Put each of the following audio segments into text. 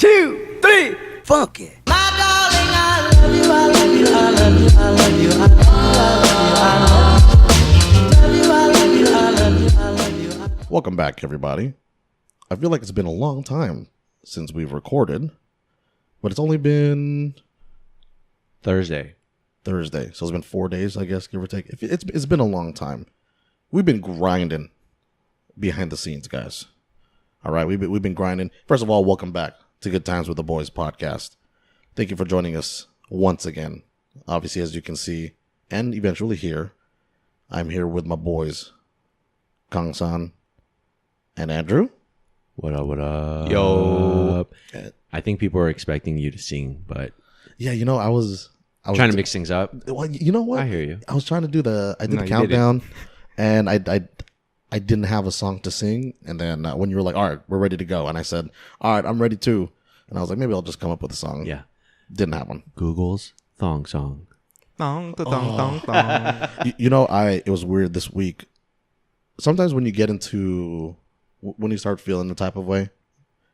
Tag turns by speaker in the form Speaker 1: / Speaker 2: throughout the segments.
Speaker 1: 2, 3, funky.
Speaker 2: My darling, I love you, I love you, I love you, I love you, I love you, I love you, I love you, I love you, I love you.
Speaker 3: Welcome back, everybody. I feel like it's been a long time since we've recorded, but it's only been
Speaker 4: Thursday.
Speaker 3: So it's been 4 days, I guess, give or take. It's been a long time. We've been grinding behind the scenes, guys. All right, we've been grinding. First of all, welcome back to Good Times with the Boys podcast. Thank you for joining us once again. Obviously, as you can see and eventually hear, I'm here with my boys, Kangasn and Andrew.
Speaker 4: What up, what up?
Speaker 5: Yo.
Speaker 4: I think people are expecting you to sing, but
Speaker 3: Yeah, you know, I was
Speaker 4: trying to mix things up.
Speaker 3: Well, you know what?
Speaker 4: I hear you.
Speaker 3: I was trying to do I did
Speaker 5: No,
Speaker 3: the
Speaker 5: you
Speaker 3: countdown, and I didn't have a song to sing. And then when you were like, all right, we're ready to go. And I said, all right, I'm ready too. And I was like, maybe I'll just come up with a song.
Speaker 4: Yeah.
Speaker 3: Didn't have one.
Speaker 4: Google's thong song.
Speaker 5: Thong, thong, thong, thong.
Speaker 3: You know, it was weird this week. Sometimes when you get into, when you start feeling the type of way,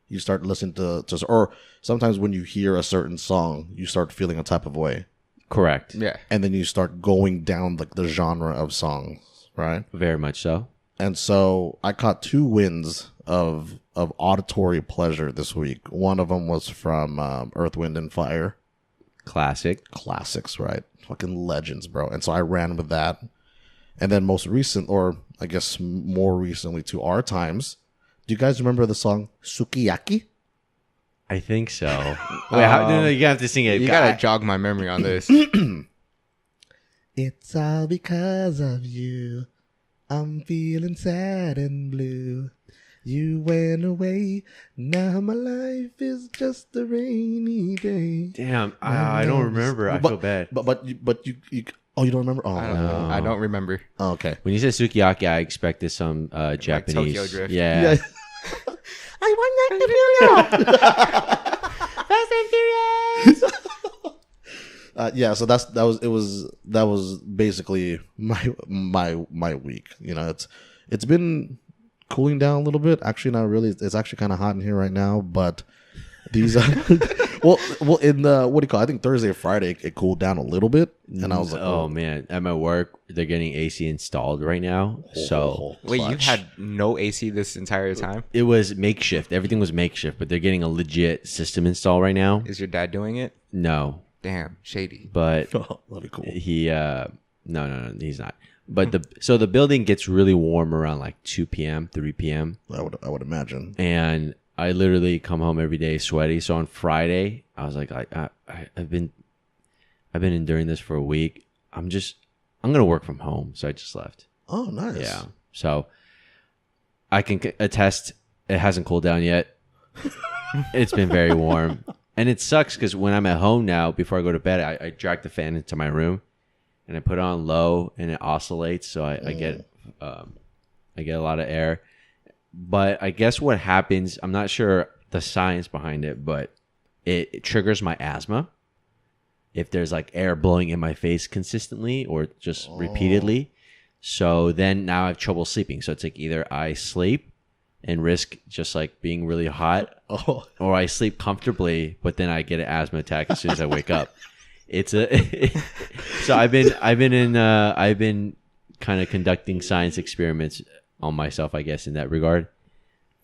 Speaker 3: you start listening to, or sometimes when you hear a certain song, you start feeling a type of way.
Speaker 4: Correct.
Speaker 5: Yeah.
Speaker 3: And then you start going down like the genre of songs, right?
Speaker 4: Very much so.
Speaker 3: And so I caught 2 wins of auditory pleasure this week. One of them was from Earth, Wind, and Fire.
Speaker 4: Classic.
Speaker 3: Classics, right? Fucking legends, bro. And so I ran with that. And then most recent, or I guess more recently to our times, do you guys remember the song Sukiyaki?
Speaker 4: I think so. Wait, no, you have to sing it.
Speaker 5: You gotta jog my memory on this.
Speaker 3: It's all because of you. I'm feeling sad and blue. You went away. Now my life is just a rainy day.
Speaker 4: Damn, I don't remember. I feel bad.
Speaker 3: But you oh, you don't remember? Oh,
Speaker 5: I don't remember.
Speaker 3: oh, okay.
Speaker 4: When you said sukiyaki, I expected some Japanese.
Speaker 5: Tokyo Drift.
Speaker 4: Yeah.
Speaker 3: I want that to
Speaker 4: Fast and Furious.
Speaker 3: yeah, so that was basically my week. You know, it's been cooling down a little bit. Actually, not really. It's actually kind of hot in here right now. But these, well, in the what do you call? I think Thursday or Friday it cooled down a little bit, and I was like,
Speaker 4: oh man, at my work they're getting AC installed right now. So
Speaker 5: Wait, you
Speaker 3: clutch.
Speaker 5: had no AC this entire time?
Speaker 4: it was makeshift. Everything was makeshift, but they're getting a legit system installed right now.
Speaker 5: Is your dad doing it?
Speaker 4: No,
Speaker 5: Damn, shady.
Speaker 4: but
Speaker 3: oh, that'd be cool.
Speaker 4: he no, he's not. But the building gets really warm around like 2 p.m., 3 p.m.
Speaker 3: I would imagine.
Speaker 4: and I literally come home every day sweaty. So on Friday, I was like, I've been enduring this for a week. I'm gonna work from home. So I just left.
Speaker 3: Oh, nice.
Speaker 4: Yeah. So I can attest it hasn't cooled down yet. It's been very warm. And it sucks because when I'm at home now, before I go to bed, I drag the fan into my room and I put it on low and it oscillates. So I get a lot of air. But I guess what happens, I'm not sure the science behind it, but it triggers my asthma. If there's like air blowing in my face consistently or just repeatedly. So then now I have trouble sleeping. So it's like either I sleep and risk just like being really hot, or I sleep comfortably, but then I get an asthma attack as soon as I wake up. So I've been kind of conducting science experiments on myself, I guess, in that regard.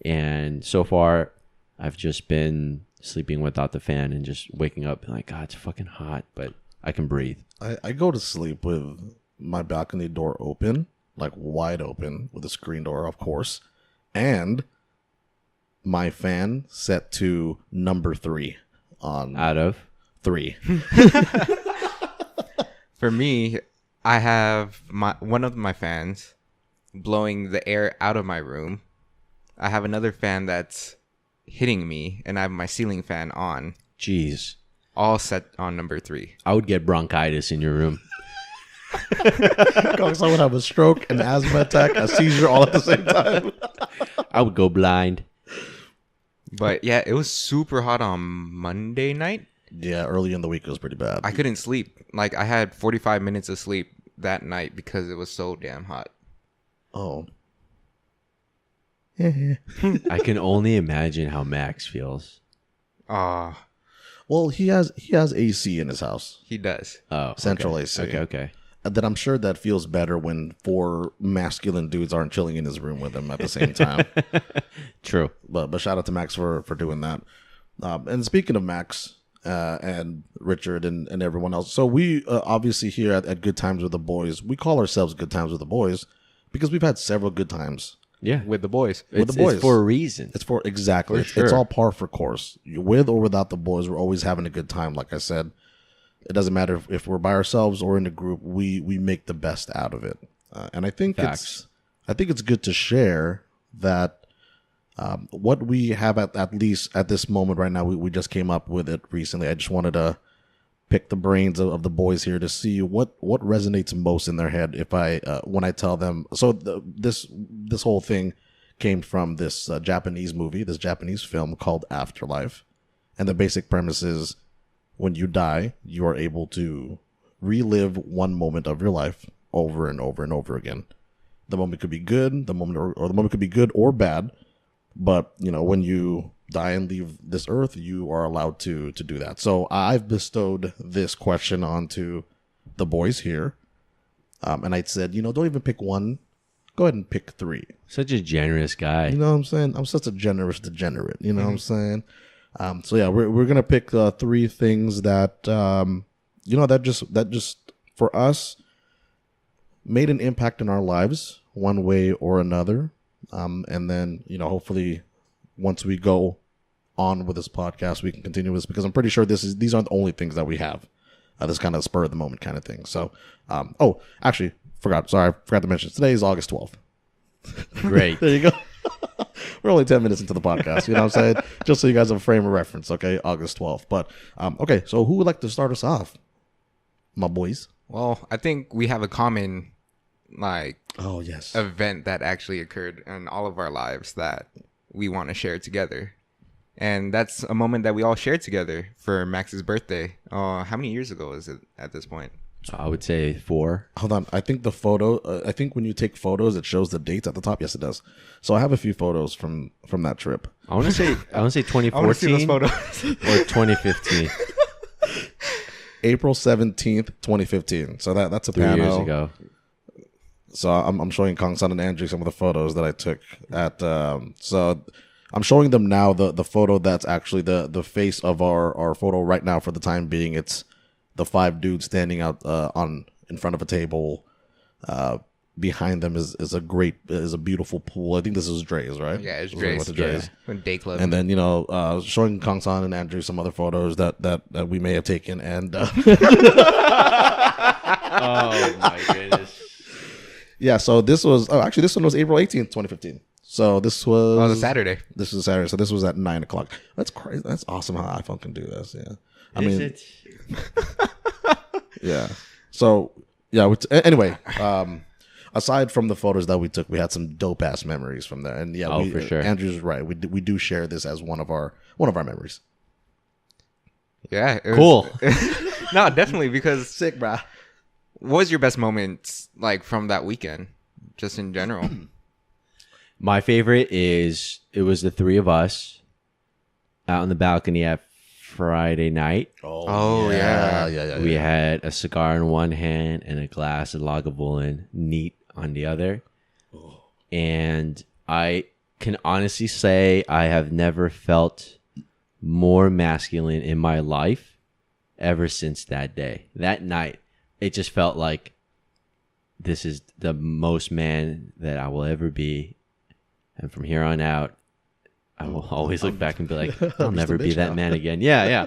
Speaker 4: And so far, I've just been sleeping without the fan and just waking up and like, God, it's fucking hot, but I can breathe.
Speaker 3: I go to sleep with my balcony door open, like wide open, with a screen door, of course, and my fan set to number 3 on
Speaker 4: Out of
Speaker 3: 3.
Speaker 5: For me, I have one of my fans blowing the air out of my room. I have another fan that's hitting me, and I have my ceiling fan on,
Speaker 4: Jeez.
Speaker 5: all set on number 3.
Speaker 4: I would get bronchitis in your room.
Speaker 3: Someone would have a stroke, an asthma attack, a seizure, all at the same time.
Speaker 4: I would go blind.
Speaker 5: But yeah, it was super hot on Monday night.
Speaker 3: Yeah, early in the week it was pretty bad.
Speaker 5: I couldn't sleep. Like, I had 45 minutes of sleep that night because it was so damn hot.
Speaker 3: Oh.
Speaker 4: I can only imagine how Max feels.
Speaker 5: Oh,
Speaker 3: Well, he has AC in his house,
Speaker 5: he does.
Speaker 4: Oh,
Speaker 3: central
Speaker 4: okay.
Speaker 3: AC.
Speaker 4: Okay.
Speaker 3: And then I'm sure that feels better when 4 masculine dudes aren't chilling in his room with him at the same time.
Speaker 4: True.
Speaker 3: But shout out to Max for doing that. And speaking of Max and Richard and everyone else, so we obviously here at Good Times with the Boys, we call ourselves Good Times with the Boys because we've had several good times
Speaker 4: Yeah.
Speaker 5: With the boys.
Speaker 3: with the boys.
Speaker 4: It's for a reason.
Speaker 3: It's for exactly.
Speaker 4: For
Speaker 3: It's
Speaker 4: sure.
Speaker 3: all par for course. With or without the boys, we're always having a good time. Like I said, it doesn't matter if we're by ourselves or in a group. We make the best out of it, and I think
Speaker 4: Facts.
Speaker 3: it's good to share that what we have at least at this moment right now. We just came up with it recently. I just wanted to pick the brains of the boys here to see what resonates most in their head if I when I tell them. So this whole thing came from this Japanese movie, this Japanese film called Afterlife, and the basic premise is when you die, you are able to relive one moment of your life over and over and over again. The moment could be good, the moment or the moment could be good or bad, but when you die and leave this earth, you are allowed to do that. So I've bestowed this question onto the boys here, and I said, don't even pick one, go ahead and pick 3.
Speaker 4: Such a generous guy.
Speaker 3: You know what I'm saying? I'm such a generous degenerate. You know what I'm saying? So yeah, we're gonna pick 3 things that that just for us made an impact in our lives one way or another, and then hopefully once we go on with this podcast, we can continue this because I'm pretty sure these aren't the only things that we have. This kind of spur of the moment kind of thing. So, actually, forgot to mention today is August 12th.
Speaker 4: Great.
Speaker 3: There you go. We're only 10 minutes into the podcast, you know what I'm saying? Just so you guys have a frame of reference, okay? August 12th. But, okay, so who would like to start us off? My boys.
Speaker 5: Well, I think we have a common,
Speaker 3: Oh, yes.
Speaker 5: event that actually occurred in all of our lives that we want to share together. And that's a moment that we all shared together for Max's birthday. How many years ago is it at this point?
Speaker 4: I would say 4.
Speaker 3: Hold on. I think the photo, I think when you take photos, it shows the dates at the top. Yes, it does. So I have a few photos from that trip.
Speaker 4: I want to say 2014
Speaker 5: I want to see those photos.
Speaker 4: or 2015.
Speaker 3: April 17th, 2015. So that's a
Speaker 4: 3
Speaker 3: pano.
Speaker 4: years ago.
Speaker 3: So I'm showing Kangasn and Andrew some of the photos that I took at. So I'm showing them now the photo that's actually the face of our photo right now for the time being. It's the 5 dudes standing out in front of a table. Behind them is a beautiful pool. I think this is Dre's, right?
Speaker 5: Yeah, it's
Speaker 3: This is
Speaker 5: Dre's.
Speaker 3: what the Dre's.
Speaker 5: Yeah. Day club.
Speaker 3: And then showing Kangasn and Andrew some other photos that we may have taken and.
Speaker 4: Oh my goodness.
Speaker 3: Yeah, so this was this one was April 18th, 2015. So this was
Speaker 5: the Saturday.
Speaker 3: This was Saturday. So this was at 9:00. That's crazy. That's awesome how iPhone can do this. Yeah,
Speaker 4: Is it?
Speaker 3: yeah. So yeah. Anyway, aside from the photos that we took, we had some dope ass memories from there. And yeah,
Speaker 4: for sure.
Speaker 3: Andrew's right. We do share this as one of our memories.
Speaker 5: Yeah. It was-
Speaker 4: Cool.
Speaker 5: No, definitely, because
Speaker 3: Sick, brah.
Speaker 5: what was your best moment from that weekend, just in general?
Speaker 4: My favorite is it was the 3 of us out on the balcony at Friday night.
Speaker 5: Oh, yeah.
Speaker 4: We had a cigar in one hand and a glass of Lagavulin neat on the other. And I can honestly say I have never felt more masculine in my life ever since that day. That night, it just felt like this is the most man that I will ever be. And from here on out, I will always look back and be like, I'll never be that man again. Yeah.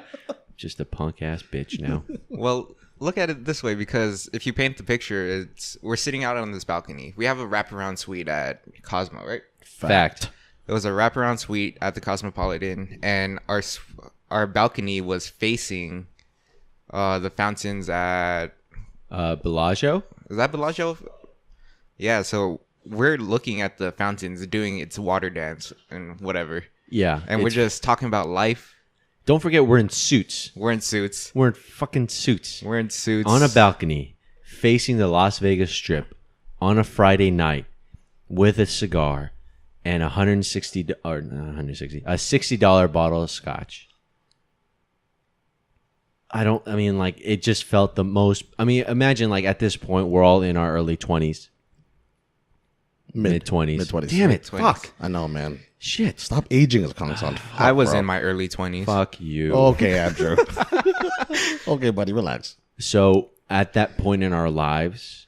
Speaker 4: Just a punk ass bitch now.
Speaker 5: Well, look at it this way, because if you paint the picture, we're sitting out on this balcony. We have a wraparound suite at Cosmo, right?
Speaker 4: Fact.
Speaker 5: It was a wraparound suite at the Cosmopolitan, and our balcony was facing the fountains at
Speaker 4: Bellagio?
Speaker 5: is that Bellagio? Yeah, so we're looking at the fountains doing its water dance and whatever.
Speaker 4: Yeah.
Speaker 5: And we're just talking about life.
Speaker 4: Don't forget, we're in suits.
Speaker 5: We're in suits.
Speaker 4: We're in fucking suits.
Speaker 5: We're in suits.
Speaker 4: On a balcony, facing the Las Vegas Strip on a Friday night with a cigar and a $60 bottle of scotch. I mean, like, it just felt the most. I mean, imagine, like, at this point, we're all in our early 20s. Mid 20s.
Speaker 3: Mid 20s.
Speaker 4: Damn it.
Speaker 5: 20s.
Speaker 4: Fuck.
Speaker 3: I know, man.
Speaker 4: Shit.
Speaker 3: Stop aging as Kangasn.
Speaker 5: I was in my early 20s.
Speaker 4: Fuck you.
Speaker 3: Okay, Andrew. Okay, buddy, relax.
Speaker 4: So, at that point in our lives,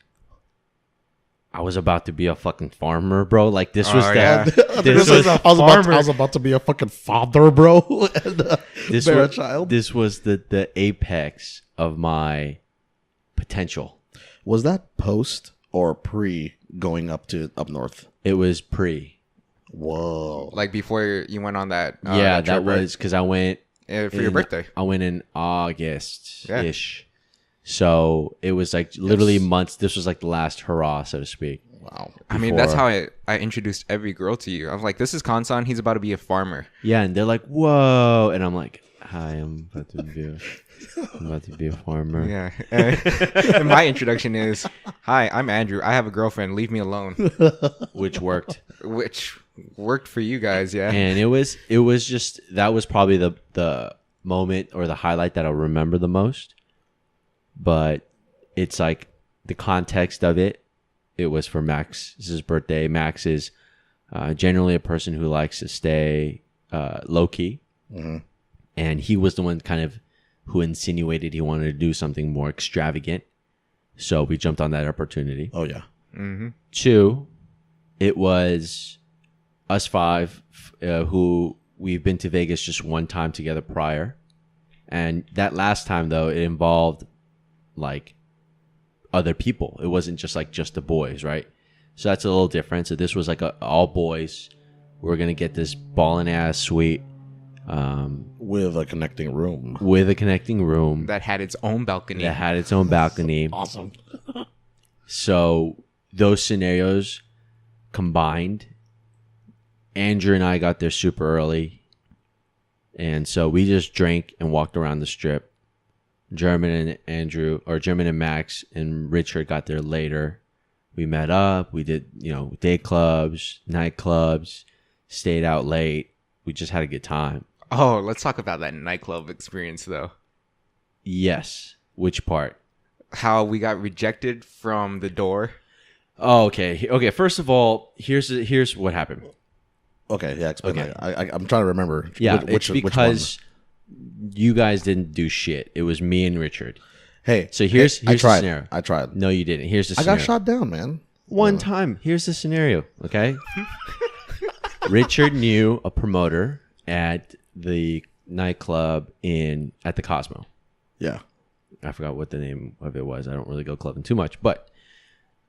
Speaker 4: I was about to be a fucking farmer, bro. Like, this was
Speaker 5: yeah.
Speaker 4: This was
Speaker 3: I was about to be a fucking father, bro. And
Speaker 4: this
Speaker 3: bear a
Speaker 4: was
Speaker 3: child.
Speaker 4: This was the apex of my potential.
Speaker 3: Was that post or pre going up north?
Speaker 4: It was pre.
Speaker 3: Whoa.
Speaker 5: Like before you went on that.
Speaker 4: Yeah, that
Speaker 5: trip, right?
Speaker 4: was because I went
Speaker 5: For your birthday.
Speaker 4: I went in August-ish. So it was like literally months. This was like the last hurrah, so to speak.
Speaker 3: Wow.
Speaker 5: I mean, that's how I introduced every girl to you. I was like, this is Kansan. He's about to be a farmer.
Speaker 4: Yeah, and they're like, whoa. And I'm like, hi, I'm about to be a farmer.
Speaker 5: Yeah. And my introduction is, hi, I'm Andrew. I have a girlfriend. Leave me alone.
Speaker 4: Which worked.
Speaker 5: Which worked for you guys, yeah.
Speaker 4: And it was just, that was probably the moment or the highlight that I'll remember the most. But it's like the context of it. It was for Max's birthday. Max is generally a person who likes to stay low key. Mm-hmm. And he was the one kind of who insinuated he wanted to do something more extravagant. So we jumped on that opportunity.
Speaker 3: Oh, yeah.
Speaker 5: Mm-hmm.
Speaker 4: 2, it was us 5 who we've been to Vegas just one time together prior. And that last time, though, it involved like other people. It wasn't just the boys, right? So that's a little different. So this was like all boys. We're going to get this ballin' ass suite.
Speaker 3: With a connecting room.
Speaker 5: That had its own balcony.
Speaker 3: Awesome.
Speaker 4: So those scenarios combined, Andrew and I got there super early. And so we just drank and walked around the strip. Germund and Max and Richard got there later. We met up. We did, day clubs, nightclubs, stayed out late. We just had a good time.
Speaker 5: Oh, let's talk about that nightclub experience, though.
Speaker 4: Yes. Which part?
Speaker 5: How we got rejected from the door.
Speaker 4: Oh, okay. Okay. First of all, here's what happened.
Speaker 3: Okay, yeah, explain
Speaker 4: Okay.
Speaker 3: that. I'm trying to remember.
Speaker 4: Yeah,
Speaker 3: which
Speaker 4: because you guys didn't do shit. It was me and Richard.
Speaker 3: Hey,
Speaker 4: So here's
Speaker 3: I
Speaker 4: the
Speaker 3: tried.
Speaker 4: scenario.
Speaker 3: I tried.
Speaker 4: No, you didn't. Here's the
Speaker 3: I
Speaker 4: scenario.
Speaker 3: got shot down, man.
Speaker 4: One time. Here's the scenario, okay? Richard knew a promoter at the nightclub at the Cosmo.
Speaker 3: Yeah.
Speaker 4: I forgot what the name of it was. I don't really go clubbing too much. But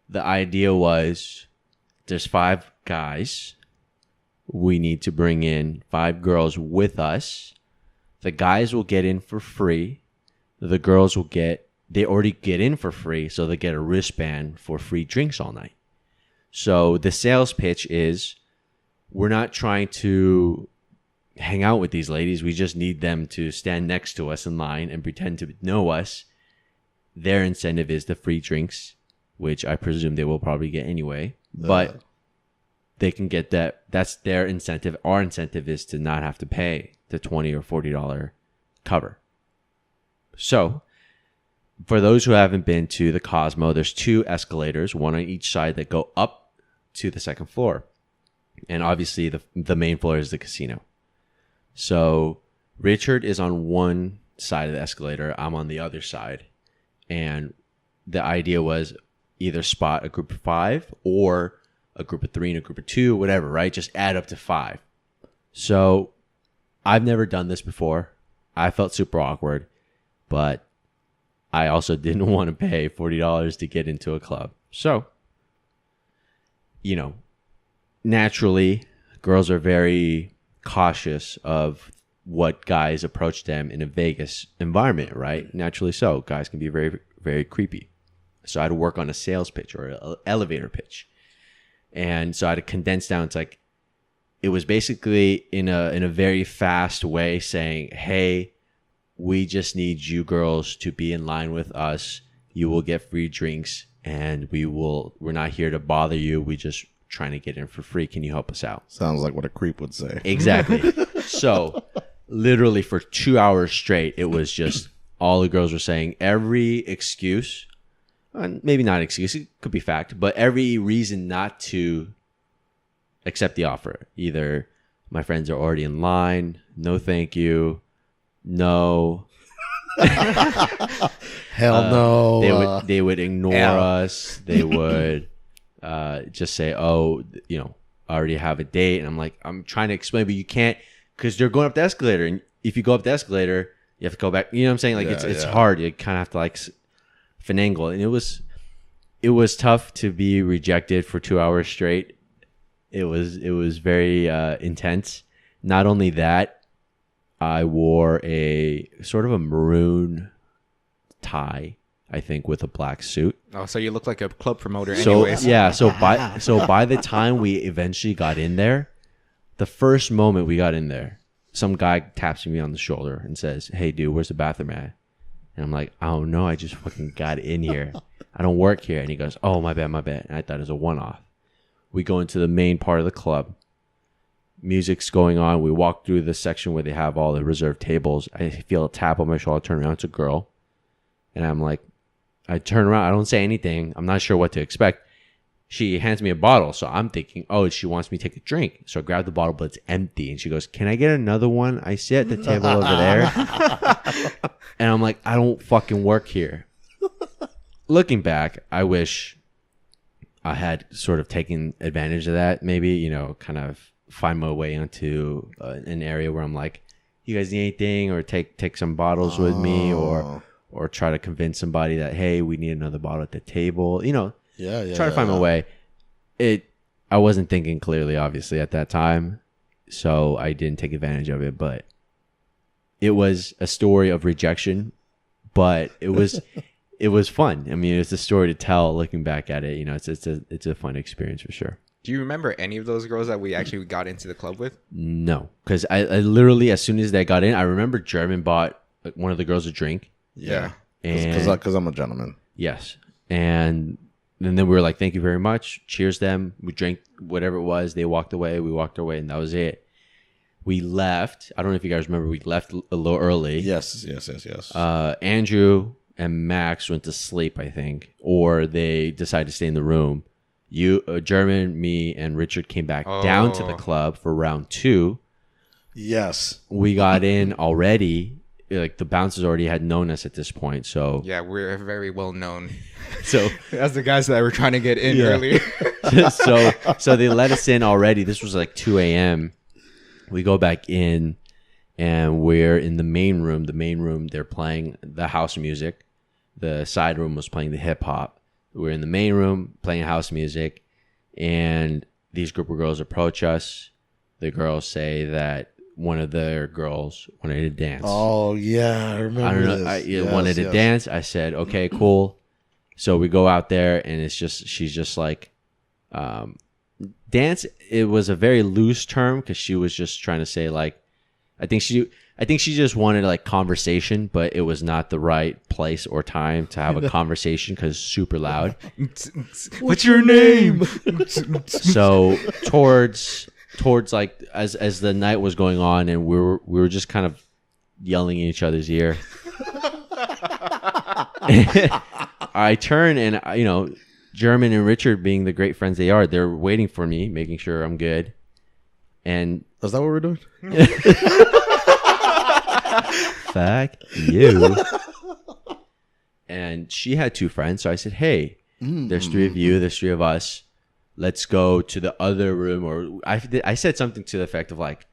Speaker 4: the idea was there's 5 guys. We need to bring in 5 girls with us. The guys will get in for free. The girls they already get in for free, so they get a wristband for free drinks all night. So the sales pitch is, we're not trying to hang out with these ladies. We just need them to stand next to us in line and pretend to know us. Their incentive is the free drinks, which I presume they will probably get anyway. But they can get that. That's their incentive. Our incentive is to not have to pay the $20 or $40 cover. So, for those who haven't been to the Cosmo, there's 2 escalators, one on each side, that go up to the second floor. And obviously, the main floor is the casino. So, Richard is on one side of the escalator. I'm on the other side. And the idea was either spot a group of 5 or a group of 3 and a group of 2, whatever, right? Just add up to 5. So, I've never done this before. I felt super awkward. But I also didn't want to pay $40 to get into a club. So, naturally, girls are very cautious of what guys approach them in a Vegas environment, right? Naturally so. Guys can be very, very creepy. So I had to work on a sales pitch or an elevator pitch. And so I had to condense down. It was basically in a very fast way saying, hey, we just need you girls to be in line with us. You will get free drinks, and we're not here to bother you. We just trying to get in for free. Can you help us out?
Speaker 3: Sounds like what a creep would say.
Speaker 4: Exactly. So literally for 2 hours straight, it was just all the girls were saying every excuse, maybe not excuse, it could be fact, but every reason not to accept the offer. Either my friends are already in line, no thank you, no.
Speaker 3: Hell no.
Speaker 4: They would ignore us. They would just say, "Oh, you know, I already have a date." And I'm like, I'm trying to explain, but you can't, because they're going up the escalator, and if you go up the escalator, you have to go back. You know what I'm saying? Like it's hard. You kind of have to like finagle, and it was tough to be rejected for 2 hours straight. It was very intense. Not only that, I wore a sort of a maroon tie, I think, with a black suit.
Speaker 5: Oh, so you look like a club promoter
Speaker 4: So
Speaker 5: anyways.
Speaker 4: yeah, so by the time we eventually got in there, the first moment we got in there, some guy taps me on the shoulder and says, "Hey dude, where's the bathroom at?" And I'm like, "I don't know, I just fucking got in here. I don't work here." And he goes, "Oh, my bad. And I thought it was a one-off. We go into the main part of the club. Music's going on. We walk through the section where they have all the reserved tables. I feel a tap on my shoulder. I turn around. It's a girl. And I'm like, I turn around. I don't say anything. I'm not sure what to expect. She hands me a bottle. So I'm thinking, oh, she wants me to take a drink. So I grab the bottle, but it's empty. And she goes, "Can I get another one? I sit at the table over there." And I'm like, I don't fucking work here. Looking back, I wish I had sort of taken advantage of that. Maybe, you know, kind of find my way into an area where I'm like, "You guys need anything?" Or take some bottles with me, or try to convince somebody that, "Hey, we need another bottle at the table." You know, try to find my way. I wasn't thinking clearly, obviously, at that time, so I didn't take advantage of it. But it was a story of rejection, but it was fun. I mean, it's a story to tell. Looking back at it, you know, it's a fun experience for sure.
Speaker 5: Do you remember any of those girls that we actually got into the club with?
Speaker 4: No, because I literally, as soon as they got in, I remember German bought one of the girls a drink.
Speaker 5: Yeah.
Speaker 3: Because I'm a gentleman.
Speaker 4: Yes. And then we were like, "Thank you very much." Cheers them. We drank whatever it was. They walked away. We walked away, and that was it. We left. I don't know if you guys remember. We left a little early.
Speaker 3: Yes.
Speaker 4: Andrew and Max went to sleep, I think, or they decided to stay in the room. German, me, and Richard came back down to the club for round 2.
Speaker 3: Yes.
Speaker 4: We got in already. Like, the bouncers already had known us at this point. So
Speaker 5: Yeah, we're very well known.
Speaker 4: so
Speaker 5: As the guys that were trying to get in earlier.
Speaker 4: so they let us in already. This was like 2 a.m. We go back in, and we're in the main room. The main room, they're playing the house music. The side room was playing the hip hop. We're in the main room playing house music, and these group of girls approach us. The girls say that one of their girls wanted to dance.
Speaker 3: Oh yeah, I remember.
Speaker 4: I don't know.
Speaker 3: This.
Speaker 4: Wanted to dance. I said, "Okay, cool." So we go out there, and she's just like, dance. It was a very loose term because she was just trying to say, like, I think she just wanted like conversation, but it was not the right place or time to have a conversation because super loud.
Speaker 5: What's your name?
Speaker 4: So towards like as the night was going on, and we were just kind of yelling in each other's ear. I turn, and you know, German and Richard, being the great friends they are, they're waiting for me, making sure I'm good. And
Speaker 3: is that what we're doing?
Speaker 4: Fuck you. And she had 2 friends, so I said, "Hey, there's 3 of you, there's 3 of us. Let's go to the other room." Or I said something to the effect of like,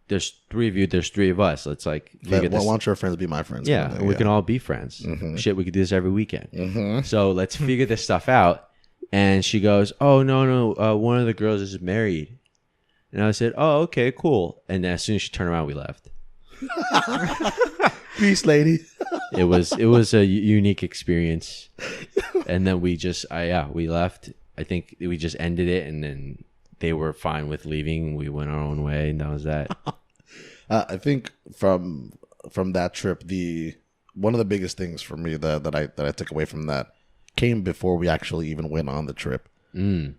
Speaker 4: "There's 3 of you, there's 3 of us. Let's like figure this."
Speaker 3: Why don't your friends be my friends?
Speaker 4: Yeah, and we can all be friends. Shit, we could do this every weekend. So let's figure this stuff out. And she goes, "Oh no, one of the girls is married." And I said, "Oh, okay, cool." And as soon as she turned around, we left.
Speaker 3: Peace, lady.
Speaker 4: It was a unique experience. And then we left. I think we just ended it, and then they were fine with leaving. We went our own way, and that was that.
Speaker 3: I think from that trip, one of the biggest things for me that I took away from that came before we actually even went on the trip.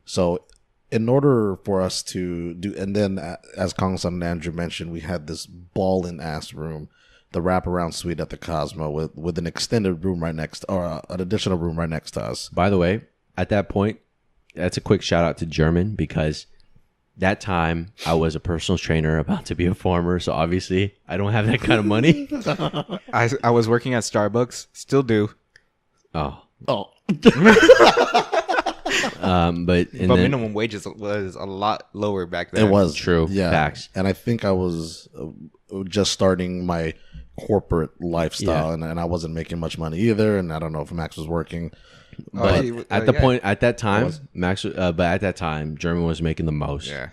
Speaker 3: So in order for us to do, and then as Kangasn and Andrew mentioned, we had this ballin' ass room the wraparound suite at the Cosmo with an extended room right next, or an additional room right next to us.
Speaker 4: By the way, at that point, that's a quick shout out to German, because that time I was a personal trainer about to be a farmer. So obviously I don't have that kind of money.
Speaker 5: I was working at Starbucks, still do.
Speaker 4: Oh,
Speaker 5: But
Speaker 4: then,
Speaker 5: minimum wages was a lot lower back then.
Speaker 3: It was
Speaker 4: True.
Speaker 3: yeah.
Speaker 4: Facts.
Speaker 3: And I think I was just starting my corporate lifestyle, and I wasn't making much money either. And I don't know if Max was working.
Speaker 4: But at the point, at that time,
Speaker 3: was.
Speaker 4: Max, but at that time, German was making the most.
Speaker 5: Yeah.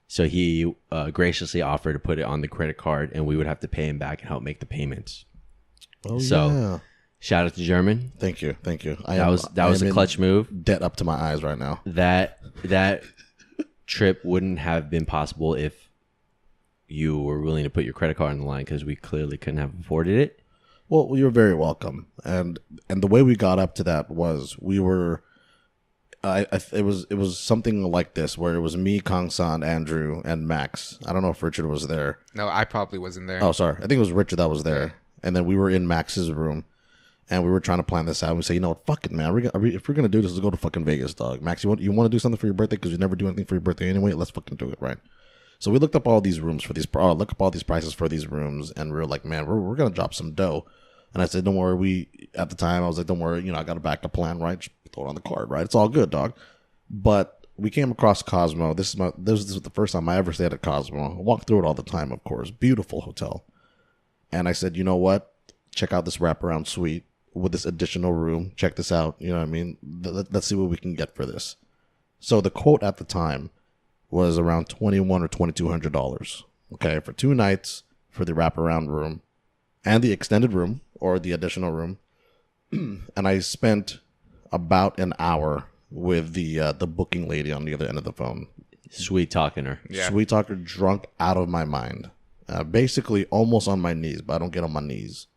Speaker 4: So he graciously offered to put it on the credit card, and we would have to pay him back and help make the payments.
Speaker 3: Oh,
Speaker 4: So,
Speaker 3: yeah.
Speaker 4: Shout out to German.
Speaker 3: Thank you.
Speaker 4: That was a clutch move.
Speaker 3: Debt up to my eyes right now.
Speaker 4: That trip wouldn't have been possible if you were willing to put your credit card on the line, because we clearly couldn't have afforded it.
Speaker 3: Well, you're very welcome. And the way we got up to that was we were, it was something like this, where it was me, Kangasn, Andrew, and Max. I don't know if Richard was there.
Speaker 5: No, I probably wasn't there.
Speaker 3: Oh, sorry. I think it was Richard that was there. And then we were in Max's room, and we were trying to plan this out. And we say, you know what, fuck it, man. If we're gonna do this, let's go to fucking Vegas, dog. Max, you want to do something for your birthday, because you never do anything for your birthday anyway. Let's fucking do it, right? So we looked up all these rooms for these, look up all these prices for these rooms, and we were like, man, we're gonna drop some dough. And I said, don't worry. At the time, I was like, don't worry. I got a backup plan, right? Just throw it on the card, right? It's all good, dog. But we came across Cosmo. This is the first time I ever stayed at Cosmo. I walk through it all the time, of course. Beautiful hotel. And I said, you know what? Check out this wraparound suite with this additional room. Check this out. You know what I mean? Let's see what we can get for this. So the quote at the time was around $2,100 or $2,200. Okay, for 2 nights for the wraparound room and the extended room, or the additional room. And I spent about an hour with the booking lady on the other end of the phone.
Speaker 4: Sweet talking her.
Speaker 5: Yeah.
Speaker 3: Sweet talker, drunk out of my mind. Basically almost on my knees, but I don't get on my knees.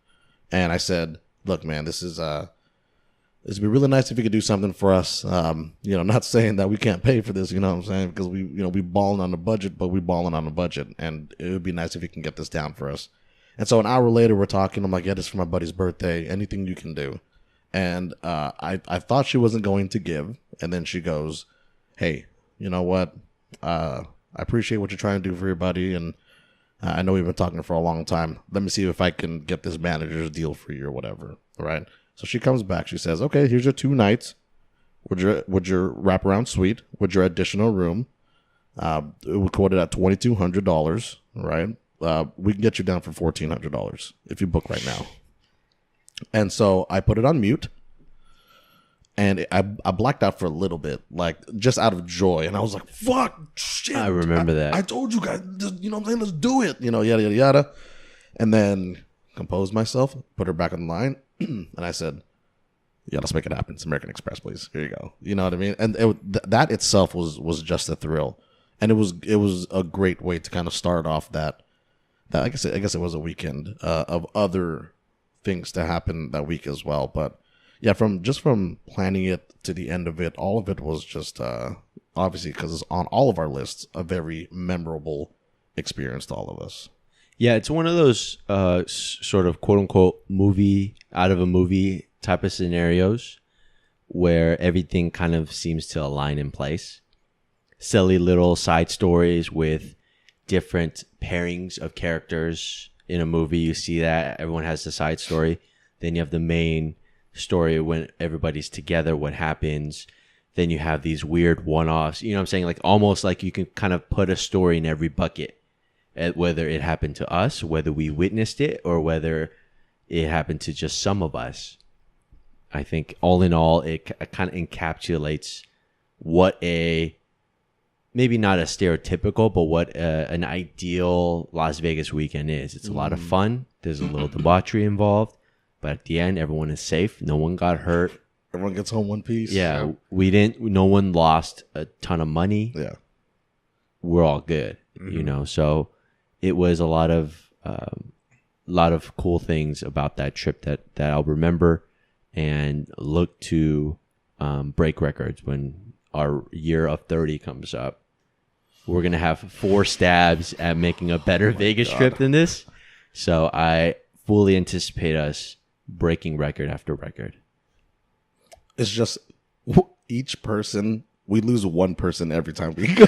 Speaker 3: And I said, look, man, this would be really nice if you could do something for us. Not saying that we can't pay for this, you know what I'm saying? Because we balling on the budget, but we balling on the budget. And it would be nice if you can get this down for us. And so an hour later, we're talking. I'm like, yeah, this is for my buddy's birthday. Anything you can do. And I thought she wasn't going to give. And then she goes, hey, you know what? I appreciate what you're trying to do for your buddy. And I know we've been talking for a long time. Let me see if I can get this manager's deal for you or whatever. Right? So she comes back. She says, okay, here's your 2 nights with your wraparound suite, with your additional room. It was quoted at $2,200. Right? We can get you down for $1,400 if you book right now. And so I put it on mute, and I blacked out for a little bit, like just out of joy. And I was like, fuck, shit.
Speaker 4: I remember that.
Speaker 3: I told you guys, you know what I'm saying? Let's do it. Yada, yada, yada. And then composed myself, put her back on the line. And I said, yeah, let's make it happen. It's American Express, please. Here you go. You know what I mean? And that itself was just a thrill. And it was a great way to kind of start off that I guess it was a weekend of other things to happen that week as well. But yeah, from planning it to the end of it, all of it was just obviously, because it's on all of our lists, a very memorable experience to all of us.
Speaker 4: Yeah, it's one of those sort of quote unquote movie out of a movie type of scenarios where everything kind of seems to align in place. Silly little side stories with different pairings of characters in a movie. You see that everyone has the side story. Then you have the main story when everybody's together, what happens. Then you have these weird one-offs. You know what I'm saying? Like almost like you can kind of put a story in every bucket, whether it happened to us, whether we witnessed it, or whether it happened to just some of us. I think all in all, it kind of encapsulates what maybe not a stereotypical, but what an ideal Las Vegas weekend is. It's a lot of fun. There's a little debauchery involved, but at the end, everyone is safe. No one got hurt.
Speaker 3: Everyone gets home one piece.
Speaker 4: Yeah, no one lost a ton of money.
Speaker 3: Yeah.
Speaker 4: We're all good, So it was a lot of cool things about that trip that I'll remember and look to break records when our year of 30 comes up. We're going to have 4 stabs at making a better Vegas trip than this. So I fully anticipate us breaking record after record.
Speaker 3: It's just each person, we lose one person every time we go.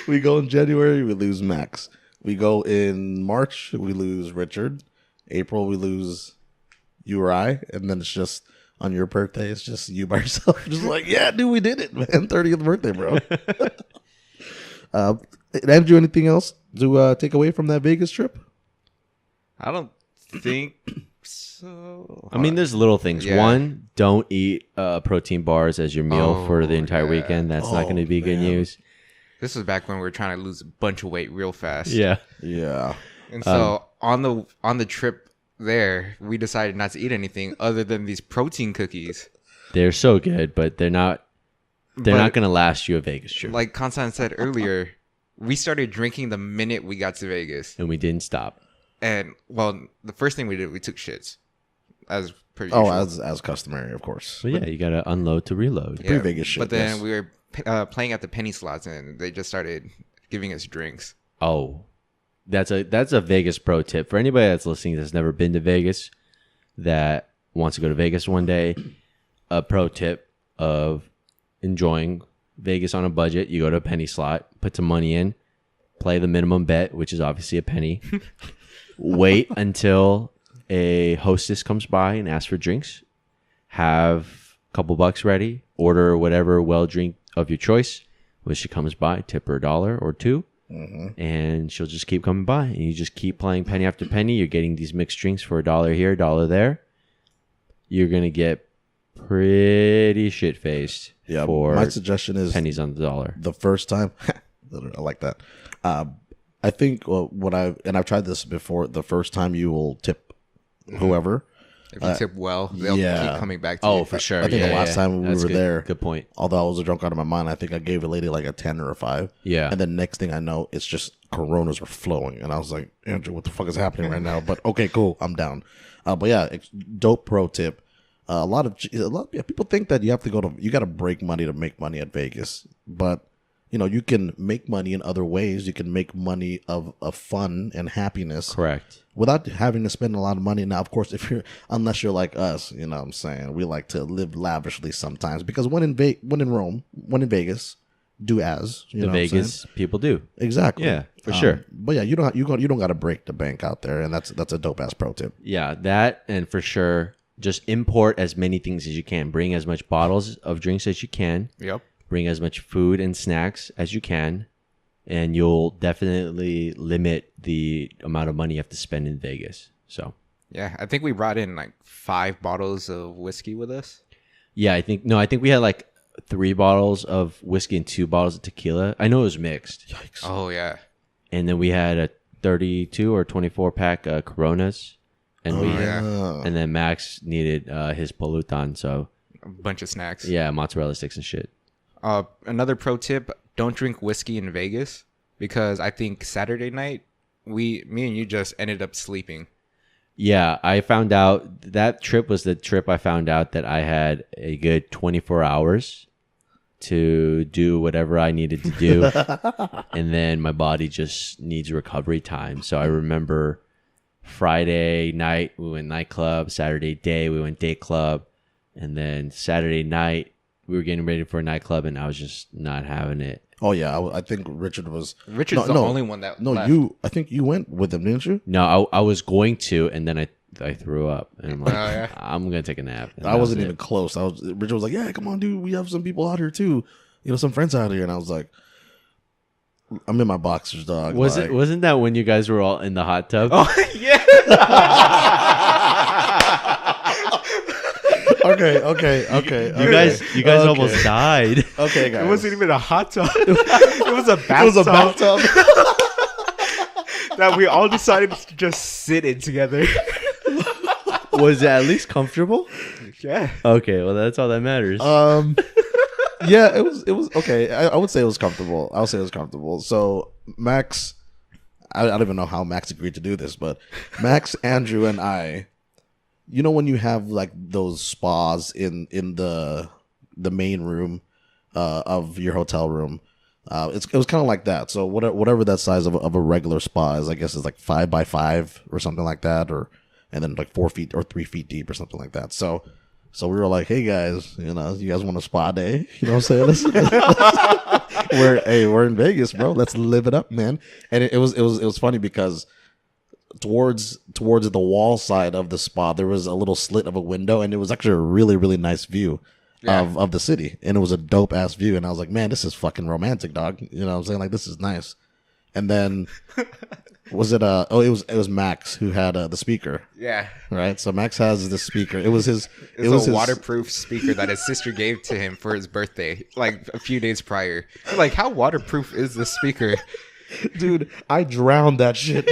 Speaker 3: We go in January, we lose Max. We go in March, we lose Richard. April, we lose you or I. And then it's just on your birthday, it's just you by yourself. Just like, yeah, dude, we did it, man. 30th birthday, bro. Andrew, anything else to take away from that Vegas trip?
Speaker 5: I don't think so.
Speaker 4: I mean, there's little things.
Speaker 5: Yeah.
Speaker 4: One, don't eat protein bars as your meal for the entire
Speaker 5: yeah.
Speaker 4: weekend. That's not going to be good news.
Speaker 5: This was back when we were trying to lose a bunch of weight real fast.
Speaker 4: Yeah.
Speaker 3: Yeah.
Speaker 5: And so on the trip there, we decided not to eat anything other than these protein cookies.
Speaker 4: They're so good, but they're not going to last you a Vegas trip.
Speaker 5: Like Kangasn said earlier, we started drinking the minute we got to Vegas.
Speaker 4: And we didn't stop.
Speaker 5: And well, the first thing we did, we took shits. As per usual.
Speaker 3: As customary, of course.
Speaker 4: But yeah, you got to unload to reload.
Speaker 5: Yeah,
Speaker 3: Pre-Vegas shit,
Speaker 5: But then
Speaker 3: yes.
Speaker 5: we were playing at the penny slots, and they just started giving us drinks.
Speaker 4: Oh, that's a Vegas pro tip for anybody that's listening that's never been to Vegas that wants to go to Vegas one day. A pro tip of enjoying Vegas on a budget: you go to a penny slot, put some money in, play the minimum bet, which is obviously a penny. Wait until a hostess comes by and asks for drinks. Have a couple bucks ready. Order whatever well drink of your choice. When she comes by, tip her $1 or $2. And she'll just keep coming by, and you just keep playing penny after penny. You're getting these mixed drinks for $1 here, $1 there. You're gonna get pretty shit faced.
Speaker 3: Yeah,
Speaker 4: for
Speaker 3: my suggestion is
Speaker 4: pennies on the dollar.
Speaker 3: the first time. I like that. I think I've tried this before. The first time you will tip whoever.
Speaker 5: If you tip well, they'll
Speaker 3: yeah.
Speaker 5: keep coming back to you.
Speaker 4: Oh, for sure.
Speaker 3: I think the last time we
Speaker 4: That's
Speaker 3: were
Speaker 4: good.
Speaker 3: there,
Speaker 4: Good point.
Speaker 3: although I was drunk out of my mind, I think I gave a lady like a 10 or a 5.
Speaker 4: Yeah.
Speaker 3: And then next thing I know, it's just Coronas were flowing. And I was like, Andrew, what the fuck is happening right now? But okay, cool. I'm down. But yeah, dope pro tip. A lot of people think that you got to break money to make money at Vegas. But, you can make money in other ways. You can make money of fun and happiness.
Speaker 4: Correct.
Speaker 3: Without having to spend a lot of money. Now, of course, unless you're like us, you know what I'm saying? We like to live lavishly sometimes because when in Vegas, do as
Speaker 4: The Vegas people do.
Speaker 3: Exactly.
Speaker 4: Yeah, for sure.
Speaker 3: But yeah, you don't got to break the bank out there, and that's a dope ass pro tip.
Speaker 4: Yeah, that, and for sure, just import as many things as you can. Bring as much bottles of drinks as you can.
Speaker 5: Yep.
Speaker 4: Bring as much food and snacks as you can. And you'll definitely limit the amount of money you have to spend in Vegas. So,
Speaker 5: Yeah, I think we brought in like 5 bottles of whiskey with us.
Speaker 4: yeah, I think we had like 3 bottles of whiskey and 2 bottles of tequila. I know it was mixed.
Speaker 3: Yikes.
Speaker 5: Oh, yeah.
Speaker 4: And then we had a 32 or 24 pack Coronas. And and then Max needed his Polutan. So,
Speaker 5: A bunch of snacks.
Speaker 4: yeah, mozzarella sticks and shit.
Speaker 5: Another pro tip, don't drink whiskey in Vegas because I think Saturday night, me and you just ended up sleeping.
Speaker 4: Yeah, I found out that trip was the trip I found out that I had a good 24 hours to do whatever I needed to do. And then my body just needs recovery time. So I remember Friday night, we went nightclub. Saturday day, we went day club. And then Saturday night, we were getting ready for a nightclub, and I was just not having it.
Speaker 3: Oh yeah, I think Richard's
Speaker 5: the only one that left.
Speaker 3: I think you went with him, didn't you?
Speaker 4: No, I was going to, and then I threw up, and I'm like,
Speaker 5: Oh, yeah?
Speaker 4: I'm gonna take a nap. And
Speaker 3: I
Speaker 4: that
Speaker 3: wasn't
Speaker 4: was
Speaker 3: even
Speaker 4: it.
Speaker 3: close. Richard was like, "Yeah, come on, dude. We have some people out here too. Some friends out here." And I was like, "I'm in my boxers, dog."
Speaker 4: Wasn't that when you guys were all in the hot tub?
Speaker 5: Oh, yeah.
Speaker 3: Okay.
Speaker 4: You guys almost died.
Speaker 3: Okay, guys.
Speaker 5: It wasn't even a hot tub. It was a bathtub.
Speaker 3: It was a bathtub.
Speaker 5: that we all decided to just sit in together.
Speaker 4: Was it at least comfortable?
Speaker 5: Yeah.
Speaker 4: Okay, well that's all that matters.
Speaker 3: Yeah, it was okay. I would say it was comfortable. I would say it was comfortable. So Max, I don't even know how Max agreed to do this, but Max, Andrew, and I, when you have like those spas in the main room of your hotel room, It was kind of like that. So whatever that size of a regular spa is, I guess is like 5x5 or something like that, and then like 4 feet or 3 feet deep or something like that. So we were like, hey guys, you guys want a spa day? You know what I'm saying? We're in Vegas, bro. Let's live it up, man. And it was funny because towards the wall side of the spa, there was a little slit of a window, and it was actually a really, really nice view of the city, and it was a dope ass view. And I was like, man, this is fucking romantic, dog. You know what I'm saying? Like, this is nice. And then it was Max who had the speaker.
Speaker 5: Yeah.
Speaker 3: Right. So Max has the speaker. It was his
Speaker 5: waterproof speaker that his sister gave to him for his birthday, like a few days prior. Like, how waterproof is this speaker?
Speaker 3: Dude, I drowned that shit.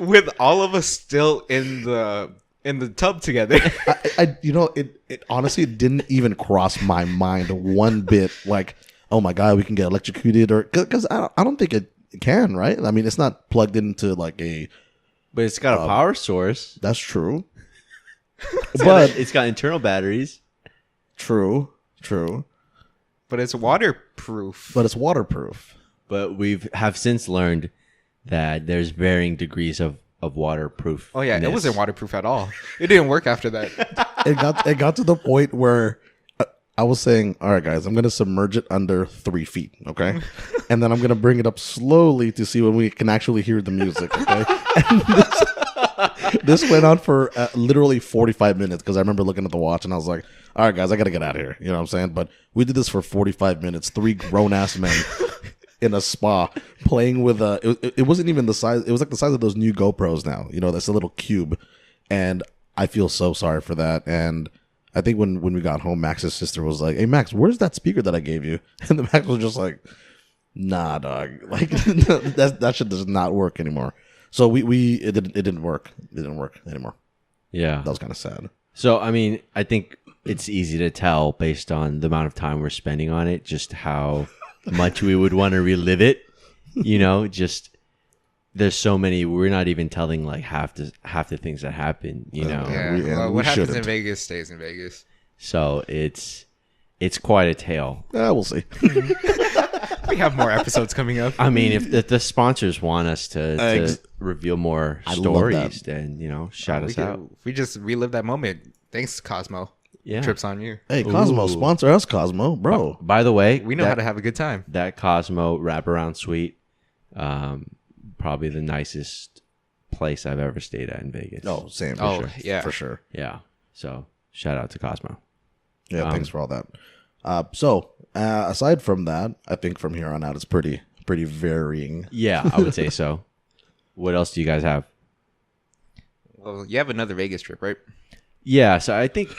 Speaker 5: With all of us still in the tub together.
Speaker 3: It honestly didn't even cross my mind one bit. Like, oh my god, we can get electrocuted, or because I don't think it can, right? I mean, it's not plugged into like a.
Speaker 4: But it's got a power source.
Speaker 3: That's true.
Speaker 4: But it's got internal batteries.
Speaker 3: True.
Speaker 5: But it's waterproof.
Speaker 4: But have since learned that there's varying degrees of waterproof.
Speaker 5: Oh yeah, it wasn't waterproof at all. It didn't work after that.
Speaker 3: It got to the point where I was saying, all right, guys, I'm going to submerge it under 3 feet, okay? And then I'm going to bring it up slowly to see when we can actually hear the music, okay? And this went on for literally 45 minutes because I remember looking at the watch and I was like, all right, guys, I got to get out of here. You know what I'm saying? But we did this for 45 minutes, 3 grown-ass men in a spa playing with it wasn't even the size. It was like the size of those new GoPros now. That's a little cube. And I feel so sorry for that. And I think when we got home, Max's sister was like, hey, Max, where's that speaker that I gave you? And the Max was just like, nah, dog. Like, that shit does not work anymore. So it didn't work. It didn't work anymore.
Speaker 4: Yeah.
Speaker 3: That was kind of sad.
Speaker 4: So, I mean, I think it's easy to tell based on the amount of time we're spending on it, just how much we would want to relive it. Just there's so many. We're not even telling like half the things that happen.
Speaker 5: Yeah. What happens in Vegas stays in Vegas.
Speaker 4: So it's quite a tale.
Speaker 3: We'll see.
Speaker 5: We have more episodes coming up.
Speaker 4: I mean, if the sponsors want us to reveal more stories, then shout us out.
Speaker 5: We just relive that moment. Thanks, Cosmo.
Speaker 4: Yeah.
Speaker 5: Trips on you.
Speaker 3: Hey, Cosmo, sponsor us, Cosmo, bro.
Speaker 4: By the way,
Speaker 5: we know how to have a good time.
Speaker 4: That Cosmo wraparound suite, probably the nicest place I've ever stayed at in Vegas.
Speaker 3: Oh, same.
Speaker 5: Sure. Yeah,
Speaker 3: for sure.
Speaker 4: Yeah. So shout out to Cosmo.
Speaker 3: Yeah, thanks for all that. So aside from that, I think from here on out it's pretty varying.
Speaker 4: Yeah, I would say so. What else do you guys have?
Speaker 5: Well, you have another Vegas trip, right?
Speaker 4: Yeah, so I think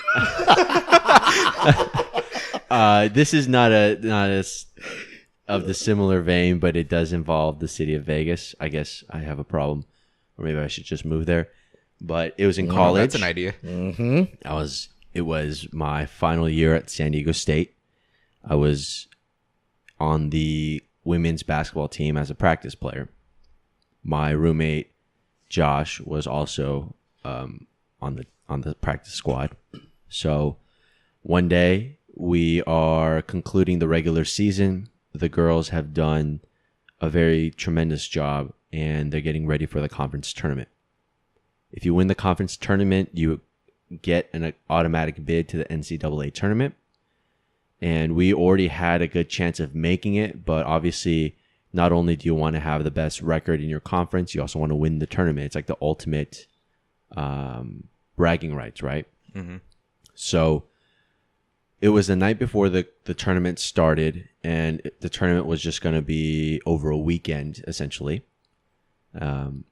Speaker 4: this is not as of the similar vein, but it does involve the city of Vegas. I guess I have a problem, or maybe I should just move there. But it was in college.
Speaker 5: That's an idea.
Speaker 3: Mm-hmm.
Speaker 4: It was my final year at San Diego State. I was on the women's basketball team as a practice player. My roommate Josh was also on the practice squad. So one day we are concluding the regular season. The girls have done a very tremendous job and they're getting ready for the conference tournament. If you win the conference tournament, you get an automatic bid to the NCAA tournament. And we already had a good chance of making it, but obviously not only do you want to have the best record in your conference, you also want to win the tournament. It's like the ultimate bragging rights, right?
Speaker 5: Mm-hmm.
Speaker 4: So it was the night before the tournament started, and the tournament was just going to be over a weekend, essentially,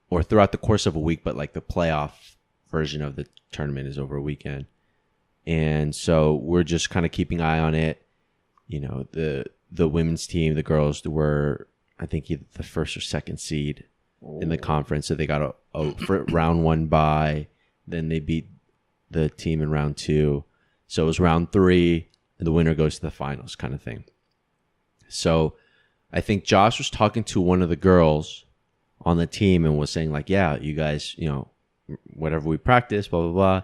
Speaker 4: or throughout the course of a week, but like the playoff version of the tournament is over a weekend. And so we're just kind of keeping an eye on it. The women's team, the girls were, I think, either the first or second seed in the conference. So they got a round 1 bye. Then they beat the team in round 2. So it was round 3, and the winner goes to the finals kind of thing. So I think Josh was talking to one of the girls on the team and was saying like, yeah, you guys, whatever we practice, blah, blah, blah.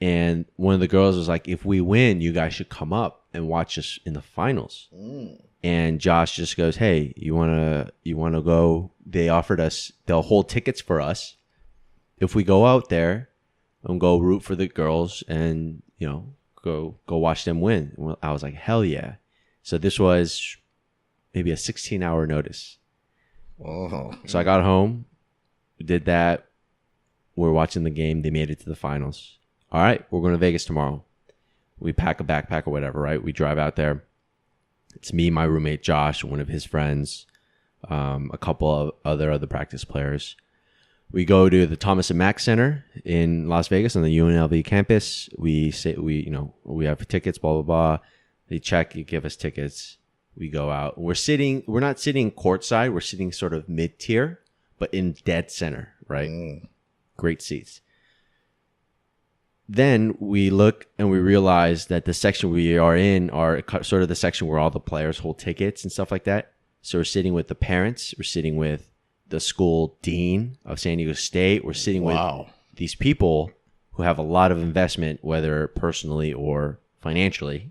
Speaker 4: And one of the girls was like, if we win, you guys should come up and watch us in the finals. And Josh just goes, hey, you wanna go? They'll hold tickets for us if we go out there and go root for the girls and, go watch them win. Well, I was like, hell yeah. So this was maybe a 16-hour notice.
Speaker 3: Oh.
Speaker 4: So I got home, did that. We're watching the game. They made it to the finals. All right, we're going to Vegas tomorrow. We pack a backpack or whatever, right? We drive out there. It's me, my roommate Josh, one of his friends, a couple of other practice players. We go to the Thomas and Mack Center in Las Vegas on the UNLV campus. We we have tickets, blah blah blah. They check, you give us tickets. We go out. We're not sitting courtside. We're sitting sort of mid-tier, but in dead center, right? Great seats. Then we look and we realize that the section we are in are sort of the section where all the players hold tickets and stuff like that. So we're sitting with the parents. We're sitting with the school dean of San Diego State. We're sitting with these people who have a lot of investment, whether personally or financially,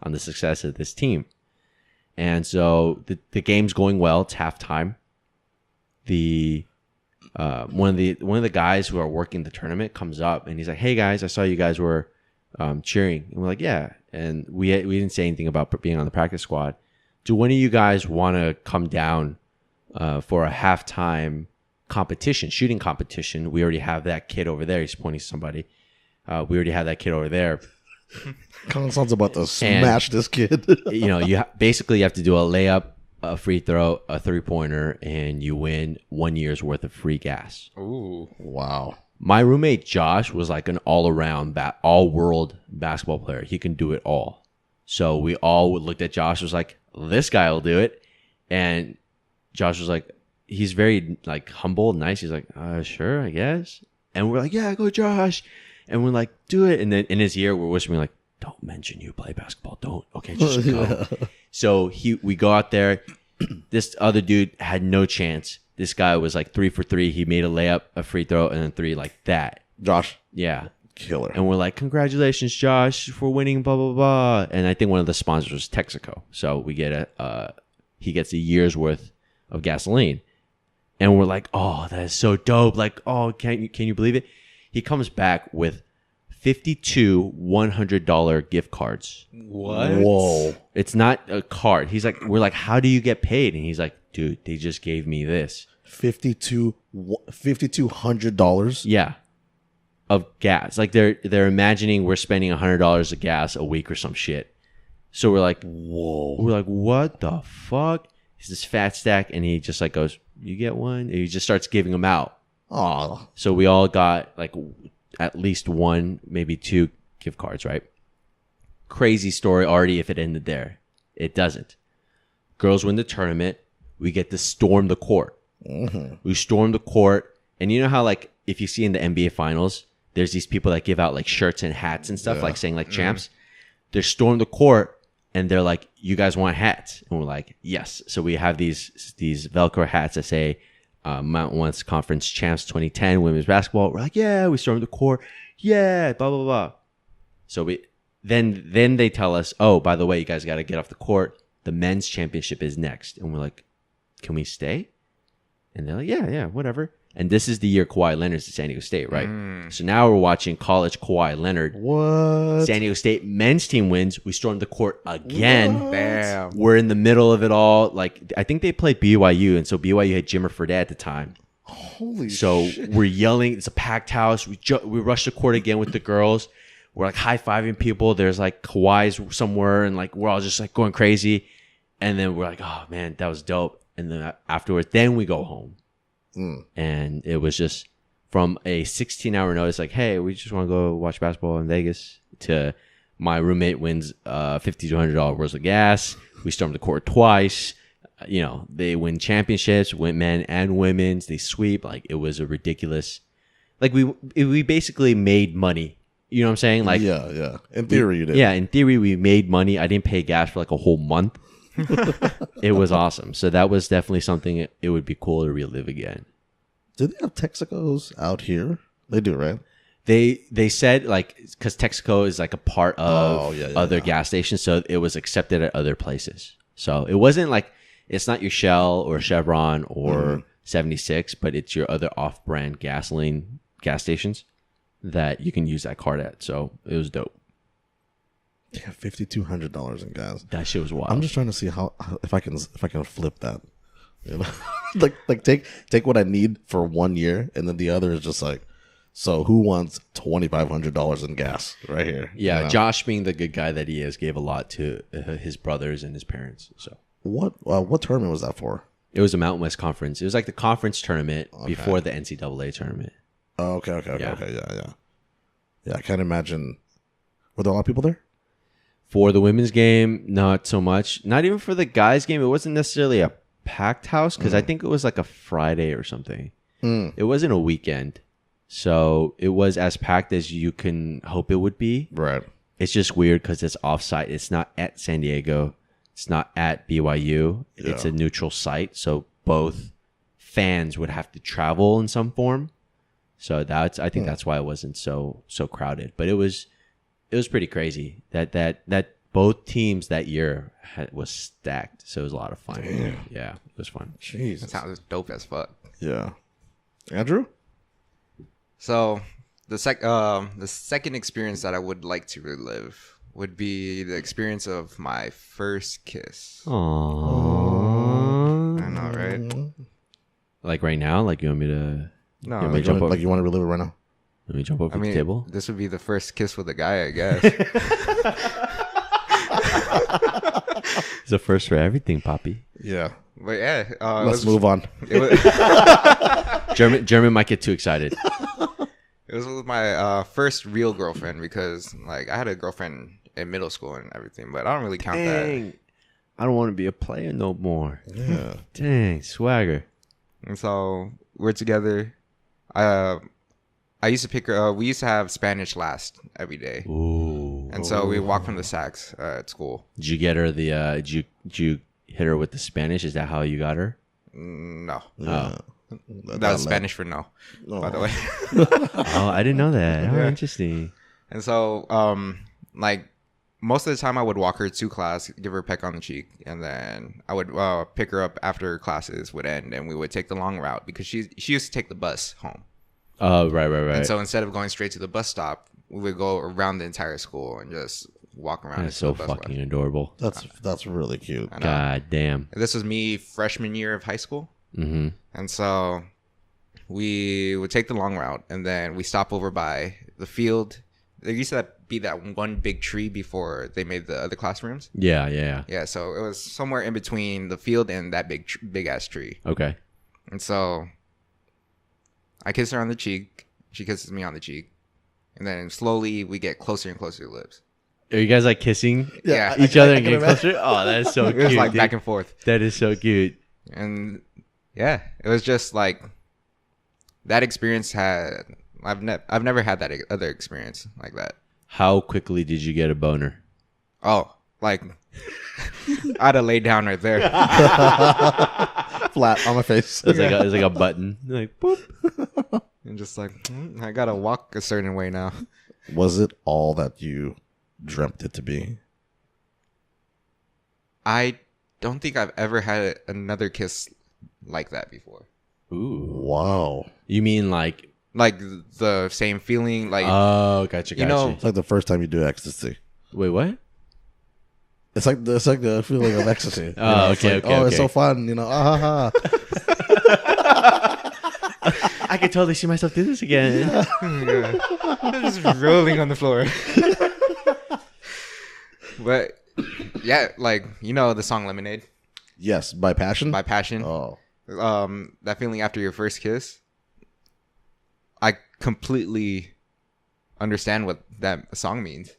Speaker 4: on the success of this team. And so the game's going well. It's halftime. One of the guys who are working the tournament comes up and he's like, "Hey guys, I saw you guys were cheering." And we're like, "Yeah." And we didn't say anything about being on the practice squad. Do one of you guys want to come down for a halftime competition, shooting competition? We already have that kid over there. He's pointing to somebody. We already have that kid over there.
Speaker 3: Kangasn's about to smash this kid.
Speaker 4: Basically you have to do a layup, a free throw, a 3-pointer, and you win 1 year's worth of free gas.
Speaker 5: Ooh.
Speaker 3: Wow.
Speaker 4: My roommate Josh was like an all-around, all-world basketball player. He can do it all. So we all looked at Josh, was like, this guy will do it. And Josh was like, he's very like humble and nice. He's like, sure, I guess. And we're like, yeah, go Josh. And we're like, do it. And then in his ear, we're whispering like, don't mention you play basketball. Don't. Okay, just go. So we go out there. This other dude had no chance. This guy was like 3 for 3. He made a layup, a free throw, and then 3 like that.
Speaker 3: Josh.
Speaker 4: Yeah.
Speaker 3: Killer.
Speaker 4: And we're like, congratulations, Josh, for winning, blah, blah, blah. And I think one of the sponsors was Texaco. So we get he gets a year's worth of gasoline. And we're like, oh, that is so dope. Like, oh, can you believe it? He comes back with 52 $100 gift cards.
Speaker 5: What?
Speaker 3: Whoa.
Speaker 4: It's not a card. He's like, we're like, how do you get paid? And he's like, dude, they just gave me this.
Speaker 3: $5,200?
Speaker 4: Yeah. Of gas. Like they're imagining we're spending $100 of gas a week or some shit. So we're like, whoa. We're like, what the fuck? He's this fat stack, and he just like goes, you get one? And he just starts giving them out.
Speaker 3: Oh.
Speaker 4: So we all got like at least 1, maybe 2 gift cards, right? Crazy story already if it ended there. It doesn't. Girls win the tournament. We get to storm the court. Mm-hmm. We storm the court. And you know how like if you see in the NBA finals, there's these people that give out like shirts and hats and stuff, like saying like champs. They storm the court and they're like, you guys want hats? And we're like, yes. So we have these Velcro hats that say Mountain West Conference Champs 2010 women's basketball. We're like, yeah, we stormed the court. Yeah, blah, blah, blah. So then they tell us, oh, by the way, you guys got to get off the court. The men's championship is next. And we're like, can we stay? And they're like, yeah, whatever. And this is the year Kawhi Leonard's at San Diego State, right? So now we're watching college Kawhi Leonard.
Speaker 3: What?
Speaker 4: San Diego State men's team wins. We stormed the court again.
Speaker 3: What?
Speaker 5: Damn.
Speaker 4: We're in the middle of it all. Like I think they played BYU, and so BYU had Jimmer Fredette at the time.
Speaker 3: Holy
Speaker 4: So
Speaker 3: shit.
Speaker 4: we're yelling. It's a packed house. We rush the court again with the girls. We're like high-fiving people. There's like Kawhi's somewhere, and like we're all just like going crazy. And then we're like, oh man, that was dope. And then afterwards, then we go home. And it was just from a 16-hour notice, like, hey, we just want to go watch basketball in Vegas, to my roommate wins $5,200 worth of gas. We stormed the court twice. They win championships, win men and women's. They sweep. Like it was a ridiculous. Like we basically made money. You know what I'm saying? Like
Speaker 3: yeah. In theory, you did.
Speaker 4: Yeah, in theory, we made money. I didn't pay gas for like a whole month. It was awesome. So that was definitely something it would be cool to relive again.
Speaker 3: Do they have Texacos out here? They do, right?
Speaker 4: They said like because Texaco is like a part of other
Speaker 3: yeah.
Speaker 4: gas stations, so it was accepted at other places. So it wasn't like it's not your Shell or Chevron or 76, but it's your other off-brand gasoline gas stations that you can use that card at. So it was dope.
Speaker 3: Yeah, $5,200 in gas.
Speaker 4: That shit was wild.
Speaker 3: I'm just trying to see how if I can flip that. You know, like take what I need for 1 year, and then the other is just like, so who wants $2,500 in gas right here?
Speaker 4: Yeah,
Speaker 3: You know?
Speaker 4: Josh, being the good guy that he is, gave a lot to his brothers and his parents. So
Speaker 3: What tournament was that for?
Speaker 4: it was a Mountain West conference. It was like the conference tournament before the NCAA tournament.
Speaker 3: Oh, okay,
Speaker 4: Yeah.
Speaker 3: Yeah, I can't imagine. Were there a lot of people there?
Speaker 4: For the women's game, not so much. Not even for the guys' game. It wasn't necessarily a packed house because I think it was like a Friday or something. It wasn't a weekend. So it was as packed as you can hope it would be.
Speaker 3: Right.
Speaker 4: It's just weird because it's off-site. It's not at San Diego. It's not at BYU. It's a neutral site. So both fans would have to travel in some form. So I think that's why it wasn't so crowded. But it was pretty crazy that both teams that year was stacked. So it was a lot of fun.
Speaker 3: Damn.
Speaker 4: Yeah, it was fun.
Speaker 5: That
Speaker 3: Jesus.
Speaker 5: sounds dope as fuck.
Speaker 3: Yeah. Andrew?
Speaker 5: So the second experience that I would like to relive would be the experience of my first kiss.
Speaker 4: Aww.
Speaker 5: I know, right?
Speaker 4: Like right now? Like you want me to?
Speaker 5: No,
Speaker 4: you want me to
Speaker 3: Like,
Speaker 4: jump up?
Speaker 3: you want to relive it right now?
Speaker 4: Let me jump over
Speaker 5: I mean,
Speaker 4: the table.
Speaker 5: this would be the first kiss with a guy, I guess.
Speaker 4: It's a first for everything, Poppy.
Speaker 3: Yeah.
Speaker 5: But yeah,
Speaker 3: Let's move on.
Speaker 5: It was,
Speaker 4: German might get too excited.
Speaker 5: it was with my first real girlfriend because, like, I had a girlfriend in middle school and everything, but I don't really count that.
Speaker 4: Dang. I don't want to be a player no more.
Speaker 3: Yeah.
Speaker 4: Dang, swagger.
Speaker 5: And so we're together. I used to pick her. We used to have Spanish last every day,
Speaker 4: Ooh.
Speaker 5: and so we walk from the Saks at school.
Speaker 4: Did you get her did you hit her with the Spanish? Is that how you got her?
Speaker 5: No,
Speaker 3: Yeah.
Speaker 5: that was Spanish for no, by the way.
Speaker 4: Oh, I didn't know that. Oh, interesting.
Speaker 5: And so, like, most of the time I would walk her to class, give her a peck on the cheek, and then I would pick her up after classes would end, and we would take the long route because she used to take the bus home.
Speaker 4: Oh, right.
Speaker 5: And so instead of going straight to the bus stop, we would go around the entire school and just walk around.
Speaker 4: That's
Speaker 5: until
Speaker 4: so
Speaker 5: the bus
Speaker 4: fucking
Speaker 5: left.
Speaker 4: adorable.
Speaker 3: That's really cute.
Speaker 5: I know.
Speaker 4: God damn.
Speaker 5: And this was me freshman year of high school.
Speaker 4: Mm-hmm.
Speaker 5: And so we would take the long route, and then we stop over by the field. There used to be that one big tree before they made the other classrooms.
Speaker 4: Yeah.
Speaker 5: Yeah, so it was somewhere in between the field and that big ass tree.
Speaker 4: Okay.
Speaker 5: And so I kiss her on the cheek. She kisses me on the cheek. And then slowly we get closer and closer lips.
Speaker 4: Are you guys like kissing
Speaker 5: Yeah.
Speaker 4: each other and getting closer? Oh, that is so
Speaker 5: It
Speaker 4: cute.
Speaker 5: was like
Speaker 4: dude.
Speaker 5: back and forth.
Speaker 4: That is so cute.
Speaker 5: And yeah, it was just like that experience I've never had that other experience like that.
Speaker 4: How quickly did you get a boner?
Speaker 5: Oh, like I'd have laid down right there.
Speaker 3: Flat on my face.
Speaker 4: It's like a button. Like boop.
Speaker 5: And just like, I gotta walk a certain way now.
Speaker 3: Was it all that you dreamt it to be?
Speaker 5: I don't think I've ever had another kiss like that before.
Speaker 4: Ooh.
Speaker 3: Wow.
Speaker 4: You mean like?
Speaker 5: Like the same feeling, like
Speaker 4: Oh, gotcha.
Speaker 5: You know-
Speaker 3: It's like the first time you do ecstasy.
Speaker 4: Wait, what?
Speaker 3: It's like the feeling of ecstasy. You
Speaker 4: Oh,
Speaker 3: know, it's
Speaker 4: okay,
Speaker 3: like,
Speaker 4: okay,
Speaker 3: Oh, it's
Speaker 4: okay.
Speaker 3: so fun. You know, ah, ha, ha.
Speaker 4: I could totally see myself do this again.
Speaker 5: just rolling on the floor. But yeah, like the song Lemonade
Speaker 3: Yes, by passion.
Speaker 5: by Passion.
Speaker 3: Oh,
Speaker 5: That feeling after your first kiss, I completely understand what that song means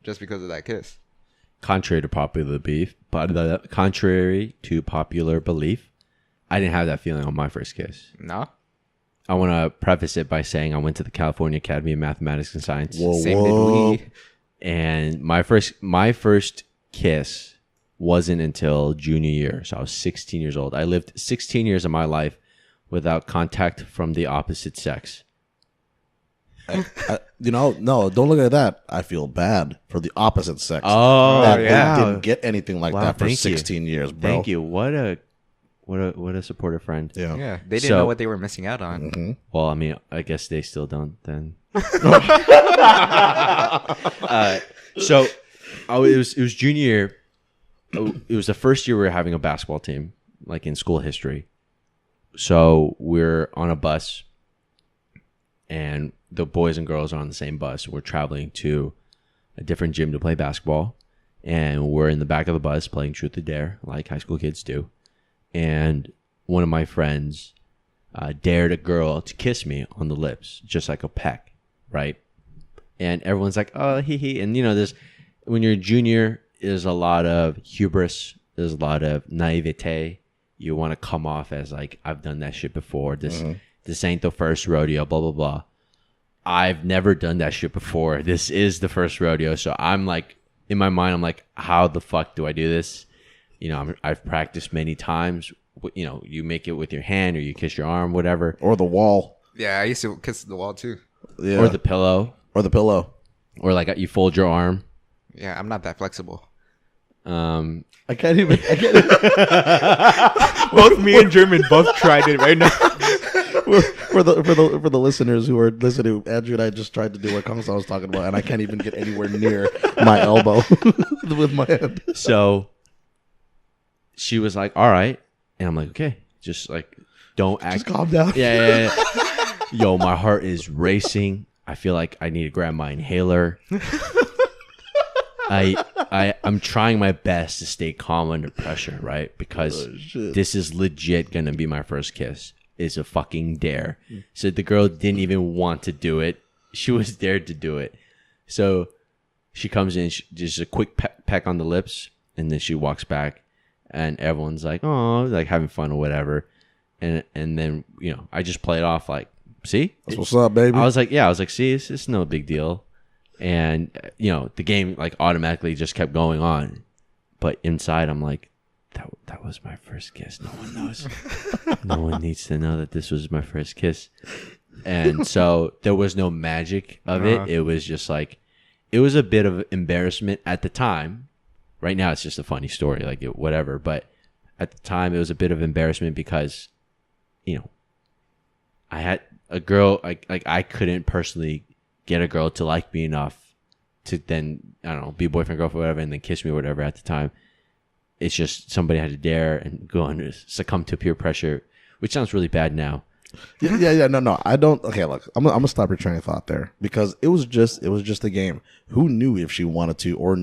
Speaker 5: just because of that kiss.
Speaker 4: Contrary to popular belief, I didn't have that feeling on my first kiss.
Speaker 5: No,
Speaker 4: I want to preface it by saying I went to the California Academy of Mathematics and Science,
Speaker 3: whoa,
Speaker 5: same
Speaker 3: whoa.
Speaker 5: did we.
Speaker 4: and my first kiss wasn't until junior year. So I was 16 years old. I lived 16 years of my life without contact from the opposite sex.
Speaker 3: No, don't look at that. I feel bad for the opposite sex.
Speaker 4: Oh,
Speaker 3: that
Speaker 4: yeah.
Speaker 3: they didn't get anything like
Speaker 4: Wow,
Speaker 3: that for
Speaker 4: thank you.
Speaker 3: 16 years, bro.
Speaker 4: Thank you. What a supportive friend.
Speaker 3: Yeah.
Speaker 5: Yeah, they didn't
Speaker 4: So-
Speaker 5: know what they were missing out on.
Speaker 3: Mm-hmm.
Speaker 4: Well, I mean, I guess they still don't then. So it was junior year. It was the first year we were having a basketball team, like in school history. So we're on a bus, and the boys and girls are on the same bus. We're traveling to a different gym to play basketball, and we're in the back of the bus playing Truth or Dare, like high school kids do. And one of my friends dared a girl to kiss me on the lips, just like a peck, right? And everyone's like, "Oh, hee hee." And there's when you're a junior, there's a lot of hubris. There's a lot of naivete. You want to come off as like, I've done that shit before. This ain't the first rodeo. Blah blah blah. I've never done that shit before. This is the first rodeo. So I'm like, in my mind, I'm like, how the fuck do I do this? I've practiced many times. You make it with your hand or you kiss your arm, whatever.
Speaker 3: Or the wall.
Speaker 5: Yeah, I used to kiss the wall too.
Speaker 3: Yeah.
Speaker 4: Or the pillow.
Speaker 3: Or the pillow.
Speaker 4: Or like you fold your arm.
Speaker 5: Yeah, I'm not that flexible.
Speaker 3: I can't even.
Speaker 6: Both me and German both tried it right now.
Speaker 3: for the listeners who are listening, Andrew and I just tried to do what Kangasn was talking about, and I can't even get anywhere near my elbow with my hand.
Speaker 4: So she was like, all right. And I'm like, okay, just like, don't act.
Speaker 3: Just calm down.
Speaker 4: Yeah. Yo, my heart is racing. I feel like I need to grab my inhaler. I'm trying my best to stay calm under pressure, right? Because this is legit gonna be my first kiss. It's a fucking dare. So the girl didn't even want to do it. She was dared to do it. So she comes in, just a quick peck on the lips, and then she walks back, and everyone's like, oh, like having fun or whatever. And then, I just play it off like, see?
Speaker 3: That's what's up, baby.
Speaker 4: I was like, see, it's no big deal. And, the game like automatically just kept going on. But inside, I'm like, that was my first kiss. No one knows. No one needs to know that this was my first kiss. And so there was no magic of it. It was just like, it was a bit of embarrassment at the time. Right now, it's just a funny story, like whatever. But at the time, it was a bit of embarrassment because, I had a girl, I couldn't personally get a girl to like me enough to then, I don't know, be boyfriend, girlfriend, whatever, and then kiss me or whatever at the time. It's just somebody had to dare and go and succumb to peer pressure, which sounds really bad now.
Speaker 3: Yeah. No. I don't. Okay, look, I'm gonna stop your train of thought there because it was just a game. Who knew if she wanted to or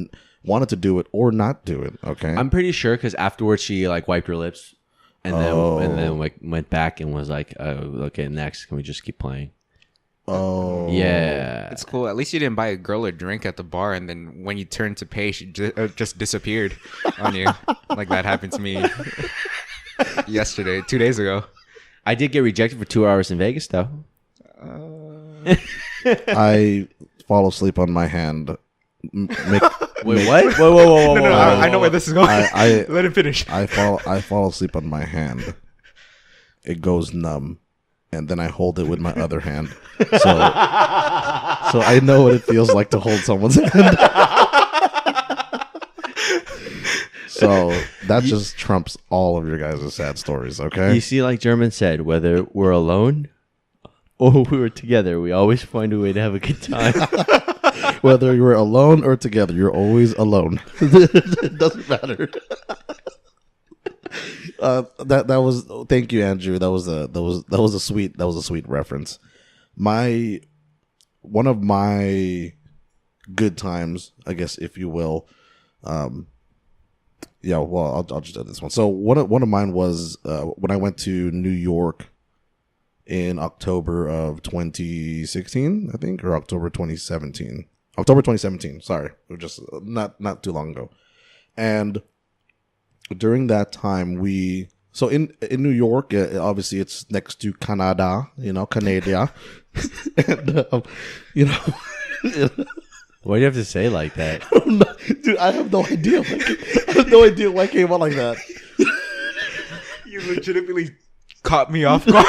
Speaker 3: wanted to do it or not do it? Okay,
Speaker 4: I'm pretty sure because afterwards she like wiped her lips and then like went back and was like, oh, okay, next, can we just keep playing?
Speaker 3: Oh,
Speaker 4: Yeah.
Speaker 5: It's cool. At least you didn't buy a girl a drink at the bar, and then when you turned to pay, she just disappeared on you. Like that happened to me yesterday, 2 days ago.
Speaker 4: I did get rejected for 2 hours in Vegas though.
Speaker 3: I fall asleep on my hand.
Speaker 4: Wait, what? Whoa.
Speaker 6: No, I know where this is going.
Speaker 3: I
Speaker 6: Let him finish.
Speaker 3: I fall asleep on my hand. It goes numb, and then I hold it with my other hand. So I know what it feels like to hold someone's hand. So that just trumps all of your guys' sad stories, okay?
Speaker 4: You see, like German said, whether we're alone or we were together, we always find a way to have a good time.
Speaker 3: Whether you're alone or together, you're always alone. It doesn't matter. That was thank you, Andrew. That was a sweet reference. One of my good times, I guess, if you will. Yeah, well, I'll just do this one. So one of mine was when I went to New York in October of 2016, I think, or October 2017. October 2017. Sorry, it was just not too long ago. And during that time, so in New York, obviously it's next to Canada, Canada, and
Speaker 4: Why do you have to say it like that?
Speaker 3: Dude, I have no idea. I have no idea why it came out like that.
Speaker 6: You legitimately caught me off guard.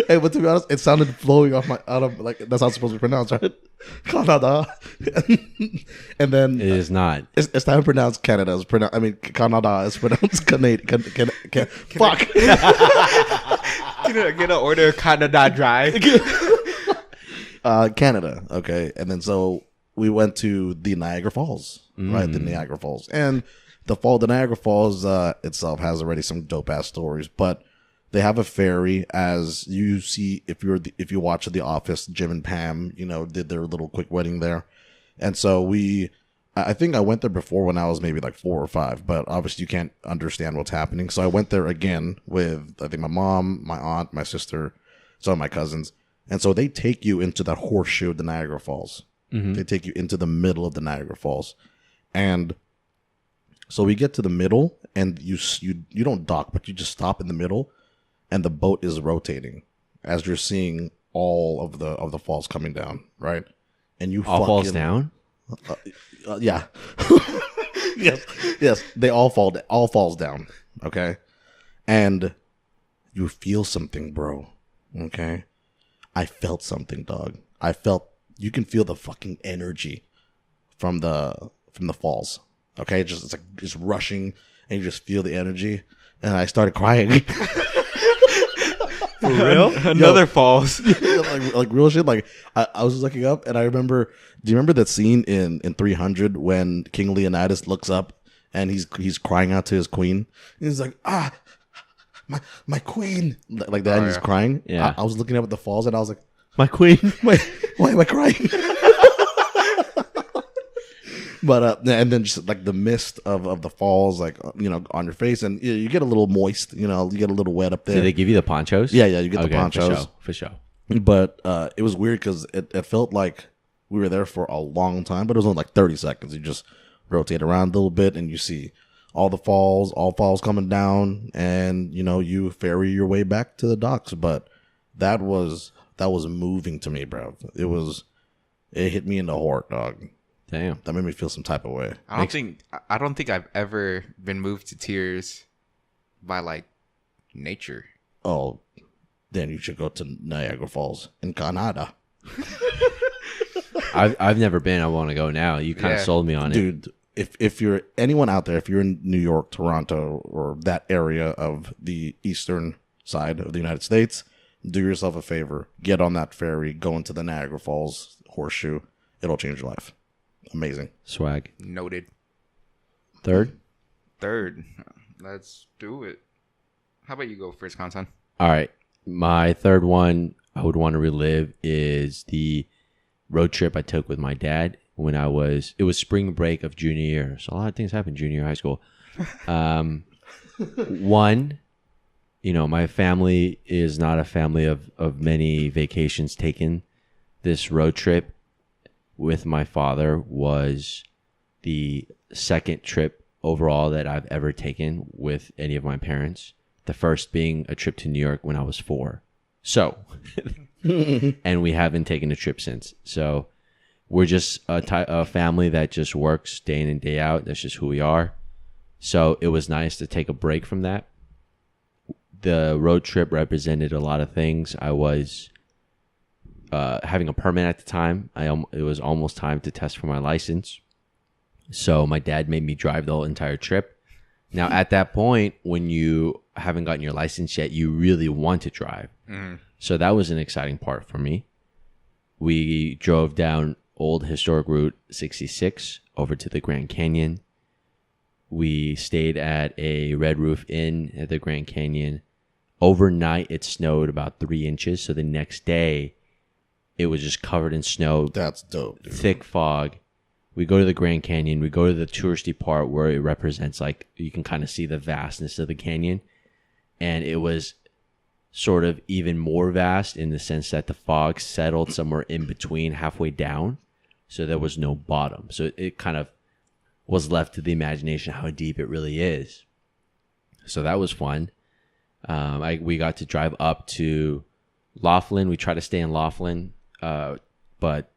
Speaker 3: Hey, but to be honest, it sounded flowing off my out of like that's how it's supposed to be pronounced, right? Canada. And then
Speaker 4: It is not.
Speaker 3: it's time to pronounce Canada. Is pronounced. I mean, Canada is pronounced Canadian. Fuck.
Speaker 6: Gonna order Canada Dry.
Speaker 3: Canada. Okay, and then so we went to the Niagara Falls, right? The Niagara Falls, and the Niagara Falls itself has already some dope ass stories, but they have a ferry, as you see if you watch The Office. Jim and Pam, did their little quick wedding there, and so I think I went there before when I was maybe like 4 or 5, but obviously you can't understand what's happening. So I went there again with, I think, my mom, my aunt, my sister, some of my cousins. And so they take you into that horseshoe of the Niagara Falls. Mm-hmm. They take you into the middle of the Niagara Falls. And so we get to the middle, and you don't dock, but you just stop in the middle, and the boat is rotating as you're seeing all of the falls coming down, right? And you
Speaker 4: All falls down?
Speaker 3: Yeah. yes. They all falls down. Okay. And you feel something, bro. Okay. I felt something, dog. You can feel the fucking energy from the falls. Okay. It's like just rushing, and you just feel the energy. And I started crying.
Speaker 6: For real? Another falls.
Speaker 3: like real shit. Like I was just looking up, and I remember. Do you remember that scene in 300 when King Leonidas looks up and he's crying out to his queen? And he's like, my queen, like that. And he's crying.
Speaker 4: Yeah.
Speaker 3: I was looking up at the falls, and I was like,
Speaker 4: My queen.
Speaker 3: why am I crying? But and then just like the mist of the falls, like on your face, and you get a little moist. You get a little wet up there.
Speaker 4: Did they give you the ponchos?
Speaker 3: Yeah, you get the ponchos
Speaker 4: For sure.
Speaker 3: But it was weird because it felt like we were there for a long time, but it was only like 30 seconds. You just rotate around a little bit, and you see all falls coming down, and you ferry your way back to the docks. But that was moving to me, bro. It hit me in the heart, dog.
Speaker 4: Damn.
Speaker 3: That made me feel some type of way.
Speaker 5: I don't think I've ever been moved to tears by like nature.
Speaker 3: Oh, then you should go to Niagara Falls in Canada.
Speaker 4: I've never been. I want to go now. You kind of sold me on it.
Speaker 3: Dude, if you're anyone out there, if you're in New York, Toronto, or that area of the eastern side of the United States, do yourself a favor. Get on that ferry. Go into the Niagara Falls horseshoe. It'll change your life. Amazing.
Speaker 4: Swag.
Speaker 5: Noted.
Speaker 4: Third?
Speaker 5: Let's do it. How about you go first, Kansan?
Speaker 4: All right. My third one I would want to relive is the road trip I took with my dad when it was spring break of junior year. So a lot of things happened junior year high school. One, my family is not a family of many vacations taken. This road trip with my father was the second trip overall that I've ever taken with any of my parents. The first being a trip to New York when I was 4. So, and we haven't taken a trip since. So we're just a family that just works day in and day out. That's just who we are. So it was nice to take a break from that. The road trip represented a lot of things. I was having a permit at the time. It was almost time to test for my license. So my dad made me drive the whole entire trip. Now, at that point, when you haven't gotten your license yet, you really want to drive. Mm-hmm. So that was an exciting part for me. We drove down Old Historic Route 66 over to the Grand Canyon. We stayed at a Red Roof Inn at the Grand Canyon. Overnight, it snowed about 3 inches. So the next day, it was just covered in snow.
Speaker 3: That's dope, dude.
Speaker 4: Thick fog. We go to the Grand Canyon. We go to the touristy part where it represents, like, you can kind of see the vastness of the canyon. And it was sort of even more vast in the sense that the fog settled somewhere in between, halfway down. So there was no bottom. So it kind of was left to the imagination how deep it really is. So that was fun. We got to drive up to Laughlin. We tried to stay in Laughlin, but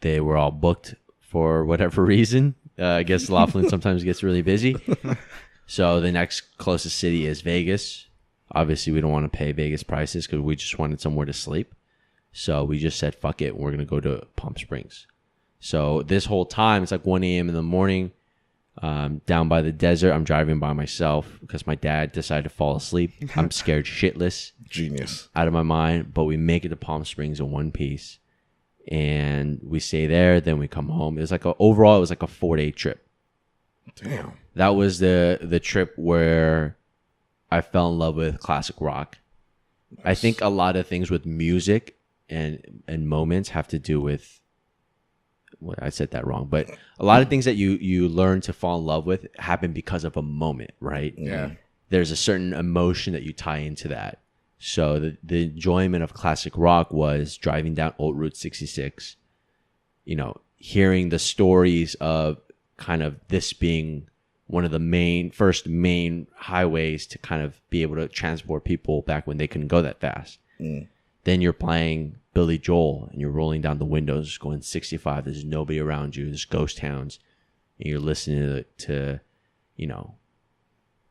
Speaker 4: they were all booked for whatever reason. I guess Laughlin sometimes gets really busy. So the next closest city is Vegas. Obviously, we don't want to pay Vegas prices because we just wanted somewhere to sleep. So we just said, fuck it. We're going to go to Palm Springs. So this whole time, it's like 1 a.m. in the morning, down by the desert. I'm driving by myself because my dad decided to fall asleep. I'm scared shitless.
Speaker 3: Genius.
Speaker 4: Out of my mind. But we make it to Palm Springs in one piece. And we stay there. Then we come home. It was like overall, it was like a 4-day trip.
Speaker 3: Damn.
Speaker 4: That was the trip where I fell in love with classic rock. Nice. I think a lot of things with music and moments have to do with, well, I said that wrong, but a lot of things that you learn to fall in love with happen because of a moment, right?
Speaker 5: Yeah.
Speaker 4: There's a certain emotion that you tie into that. So the enjoyment of classic rock was driving down Old Route 66, hearing the stories of kind of this being one of the first main highways to kind of be able to transport people back when they couldn't go that fast. Then you're playing Billy Joel and you're rolling down the windows going 65. There's nobody around you. There's ghost towns. And you're listening to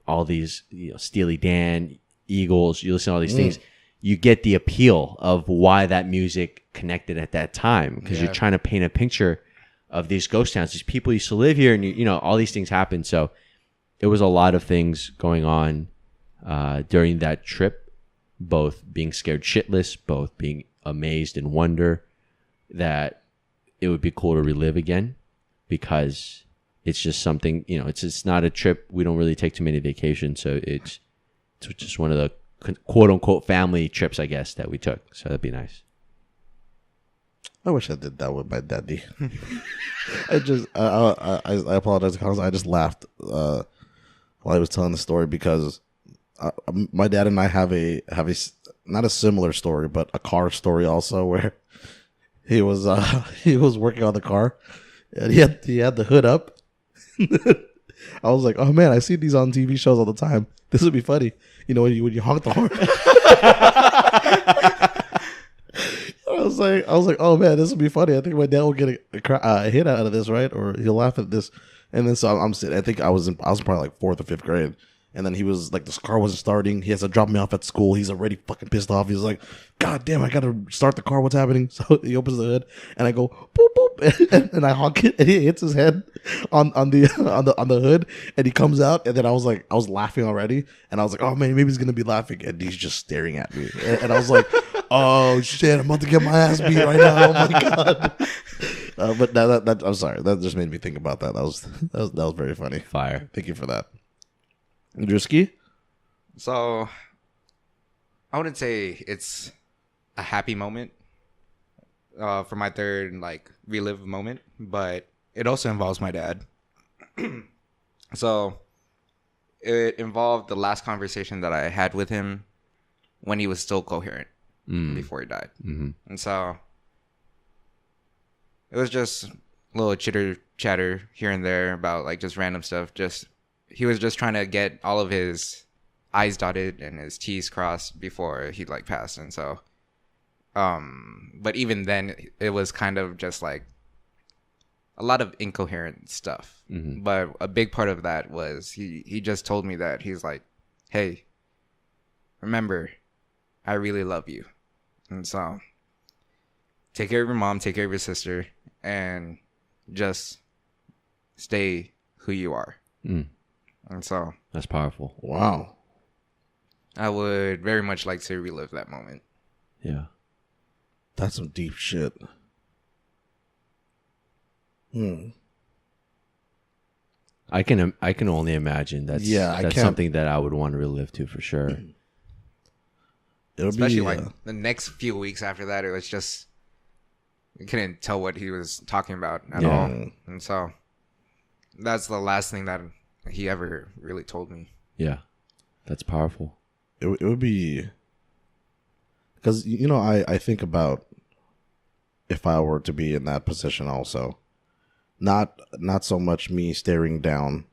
Speaker 4: all these, Steely Dan, Eagles. You listen to all these things. You get the appeal of why that music connected at that time because you're trying to paint a picture of these ghost towns. These people used to live here and, all these things happen. So it was a lot of things going on during that trip, both being scared shitless, both being amazed and wonder that it would be cool to relive again because it's just something, it's not a trip. We don't really take too many vacations. So it's just one of the quote unquote family trips, I guess, that we took. So that'd be nice.
Speaker 3: I wish I did that with my daddy. I apologize to Kangasn. I just laughed while I was telling the story because my dad and I have a not a similar story, but a car story also where he was working on the car and he had the hood up. I was like, oh man, I see these on TV shows all the time. This would be funny, when you honk the horn. I was like, oh man, this would be funny. I think my dad will get a hit out of this, right? Or he'll laugh at this. And then so I'm sitting. I think I was probably like 4th or 5th grade. And then he was like, this car wasn't starting. He has to drop me off at school. He's already fucking pissed off. He's like, God damn, I gotta start the car. What's happening? So he opens the hood, and I go boop boop, and I honk it, and he hits his head on the hood, and he comes out, and then I was laughing already, and I was like, oh man, maybe he's gonna be laughing, and he's just staring at me, and I was like, oh shit, I'm about to get my ass beat right now. Oh my god. But that I'm sorry, that just made me think about that. That was very funny.
Speaker 4: Fire.
Speaker 3: Thank you for that. Drewski?
Speaker 5: So, I wouldn't say it's a happy moment for my third, relive moment, but it also involves my dad. So, it involved the last conversation that I had with him when he was still coherent before he died. Mm-hmm. And so, it was just a little chitter chatter here and there about, just random stuff, he was just trying to get all of his I's dotted and his T's crossed before he passed. And so, but even then it was kind of just a lot of incoherent stuff. Mm-hmm. But a big part of that was he just told me that he's like, hey, remember, I really love you. And so take care of your mom, take care of your sister, and just stay who you are. And so
Speaker 4: that's powerful.
Speaker 3: Wow.
Speaker 5: I would very much like to relive that moment.
Speaker 4: Yeah.
Speaker 3: That's some deep shit.
Speaker 4: I can only imagine that's something that I would want to relive too for sure.
Speaker 5: Especially the next few weeks after that, it was just you couldn't tell what he was talking about at all. And so that's the last thing that he ever really told me.
Speaker 4: Yeah, that's powerful.
Speaker 3: It would be because I think about if I were to be in that position also, not so much me staring down,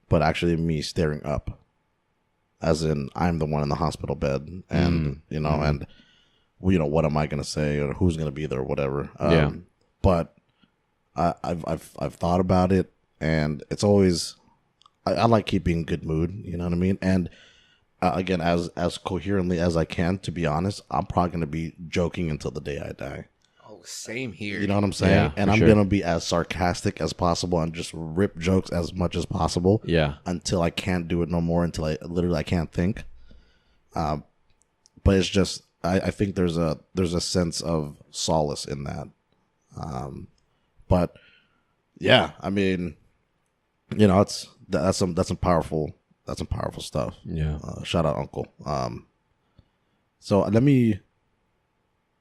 Speaker 3: but actually me staring up, as in I'm the one in the hospital bed, and and what am I gonna say or who's gonna be there or whatever. But I've thought about it, and it's always. I like keeping good mood, you know what I mean? And again, as coherently as I can, to be honest, I'm probably going to be joking until the day I die.
Speaker 5: Oh, same here.
Speaker 3: You know what I'm saying?
Speaker 4: Yeah,
Speaker 3: and
Speaker 4: for
Speaker 3: I'm
Speaker 4: sure.
Speaker 3: going to be as sarcastic as possible and just rip jokes as much as possible.
Speaker 4: Yeah.
Speaker 3: Until I can't do it no more, until I can't think. But it's just, I think there's a sense of solace in that. But yeah, I mean, you know, that's some powerful stuff.
Speaker 4: Yeah.
Speaker 3: Shout out, Uncle. So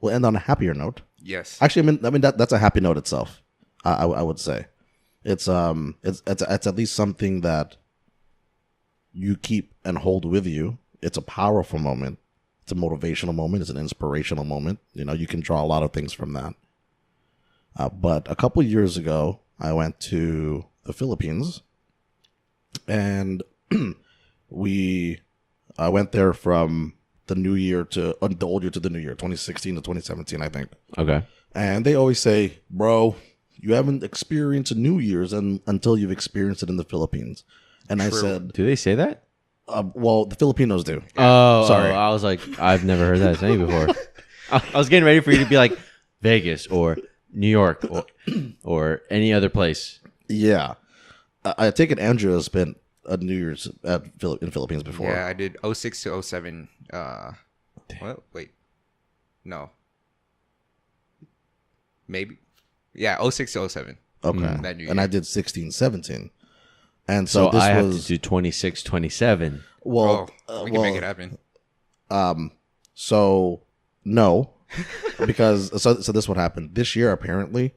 Speaker 3: we'll end on a happier note.
Speaker 5: Yes.
Speaker 3: Actually, I mean that's a happy note itself. I would say it's at least something that you keep and hold with you. It's a powerful moment. It's a motivational moment. It's an inspirational moment. You know, you can draw a lot of things from that. But a couple years ago, I went to the Philippines, and I went there from the new year to the old year to the new year, 2016 to 2017, I think.
Speaker 4: Okay.
Speaker 3: And they always say, bro, you haven't experienced a New Year's until you've experienced it in the Philippines. And I said,
Speaker 4: Do they say that?
Speaker 3: well, the Filipinos do.
Speaker 4: Oh,
Speaker 3: Sorry.
Speaker 4: I was like, I've never heard that saying before. I was getting ready for you to be like Vegas or New York or any other place.
Speaker 3: Yeah. I take it Andrew has spent a New Year's in the Philippines before.
Speaker 5: Yeah, I did 06 to 07. What? Wait. No. Maybe. Yeah, 06 to 07.
Speaker 3: Okay.
Speaker 5: That New
Speaker 3: And I
Speaker 5: Year.
Speaker 3: did 16, 17. And
Speaker 4: So
Speaker 3: so this
Speaker 4: I have
Speaker 3: was,
Speaker 4: to do 26, 27.
Speaker 3: well,
Speaker 5: We can make it happen.
Speaker 3: So no, because so this what happened this year apparently,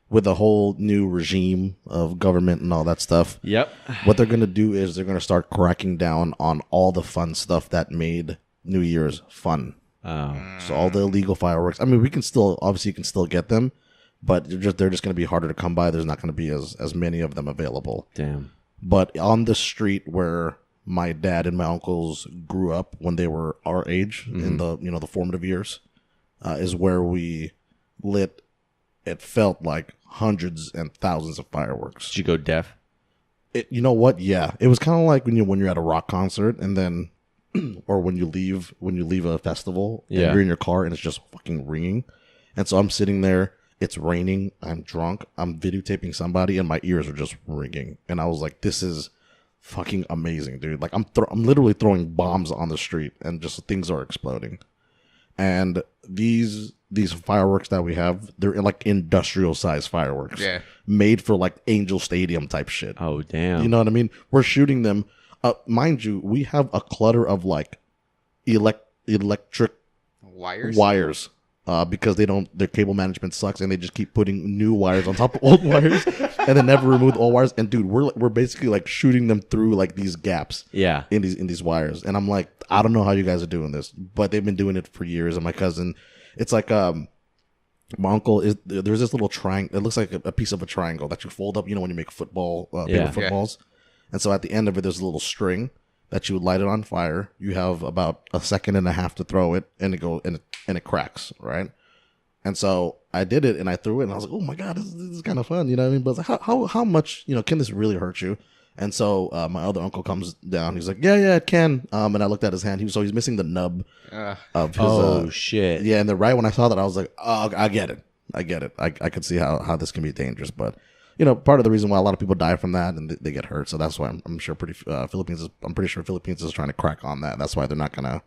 Speaker 3: with the whole new regime of government and all that stuff.
Speaker 4: Yep.
Speaker 3: What they're gonna do is they're gonna start cracking down on all the fun stuff that made New Year's fun. So all the illegal fireworks. I mean, you can still get them, but they're just gonna be harder to come by. There's not gonna be as many of them available.
Speaker 4: Damn.
Speaker 3: But on the street where my dad and my uncles grew up when they were our age in the formative years, is where we lit. It felt like hundreds and thousands of fireworks.
Speaker 4: Did you go deaf?
Speaker 3: You know what? Yeah, it was kind of like when you're at a rock concert and then, or when you leave a festival and
Speaker 4: Yeah.
Speaker 3: you're in your car and it's just fucking ringing. And so I'm sitting there. It's raining. I'm drunk. I'm videotaping somebody, and my ears are just ringing. And I was like, "This is fucking amazing, dude!" Like I'm literally throwing bombs on the street, and just things are exploding. And these fireworks that we have, they're like industrial size fireworks,
Speaker 5: Yeah.
Speaker 3: made for like Angel Stadium type shit.
Speaker 4: Oh, damn.
Speaker 3: You know what I mean? We're shooting them. Mind you, we have a clutter of like electric
Speaker 5: Wires?
Speaker 3: because their cable management sucks, and they just keep putting new wires on top of old wires, and they never remove old wires. And dude, we're basically like shooting them through like these gaps
Speaker 4: Yeah.
Speaker 3: in these wires. And I'm like, I don't know how you guys are doing this, but they've been doing it for years. And my cousin, it's like my uncle there's this little triangle. It looks like a piece of a triangle that you fold up. You know when you make paper
Speaker 4: Yeah.
Speaker 3: footballs. And so at the end of it, there's a little string that you would light it on fire. You have about a second and a half to throw it, and it cracks, right? And so I did it, and I threw it, and I was like, "Oh my god, this is kind of fun," you know what I mean? But I was like, how much, can this really hurt you? And so my other uncle comes down. He's like, "Yeah, it can." And I looked at his hand. He's missing the nub of his.
Speaker 4: Oh, shit.
Speaker 3: Yeah, and then right when I saw that, I was like, "Oh, I get it. I could see how this can be dangerous." But part of the reason why a lot of people die from that and they get hurt. So that's why I'm sure I'm pretty sure Philippines is trying to crack on that. That's why they're not gonna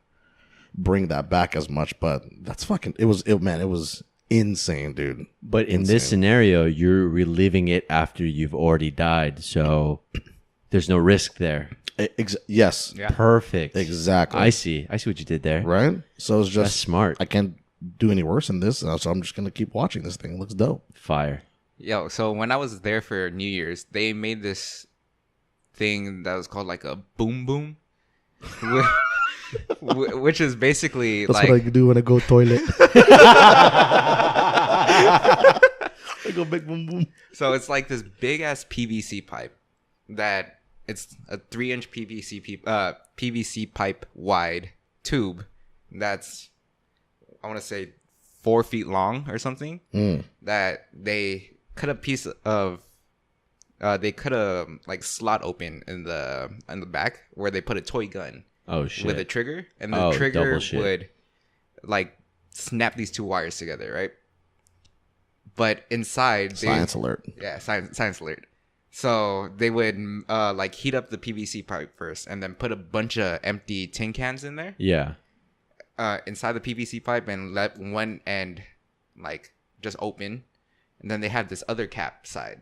Speaker 3: bring that back as much. But that's it was insane, dude.
Speaker 4: But in this scenario, you're reliving it after you've already died. So there's no risk there.
Speaker 3: Yes.
Speaker 5: Yeah.
Speaker 4: Perfect.
Speaker 3: Exactly.
Speaker 4: I see what you did there.
Speaker 3: Right? So it's just
Speaker 4: That's smart.
Speaker 3: I can't do any worse in this, so I'm just gonna keep watching this thing. It looks dope.
Speaker 4: Fire.
Speaker 5: Yo, so when I was there for New Year's, they made this thing that was called like a boom boom, which is basically
Speaker 3: That's
Speaker 5: like
Speaker 3: what I do when I go toilet. I go big boom boom.
Speaker 5: so it's like this big ass PVC pipe that it's a 3-inch PVC pipe wide tube that's I want to say 4 feet long or something that they cut a piece of they cut a like slot open in the back where they put a toy gun,
Speaker 4: Oh shit.
Speaker 5: with a trigger, and the
Speaker 4: Oh,
Speaker 5: trigger
Speaker 4: double shit.
Speaker 5: would like snap these two wires together, right? But inside,
Speaker 3: Science alert.
Speaker 5: yeah, science alert. So they would like heat up the PVC pipe first, and then put a bunch of empty tin cans in there
Speaker 4: Yeah.
Speaker 5: inside the PVC pipe, and let one end like just open, and then they had this other cap side.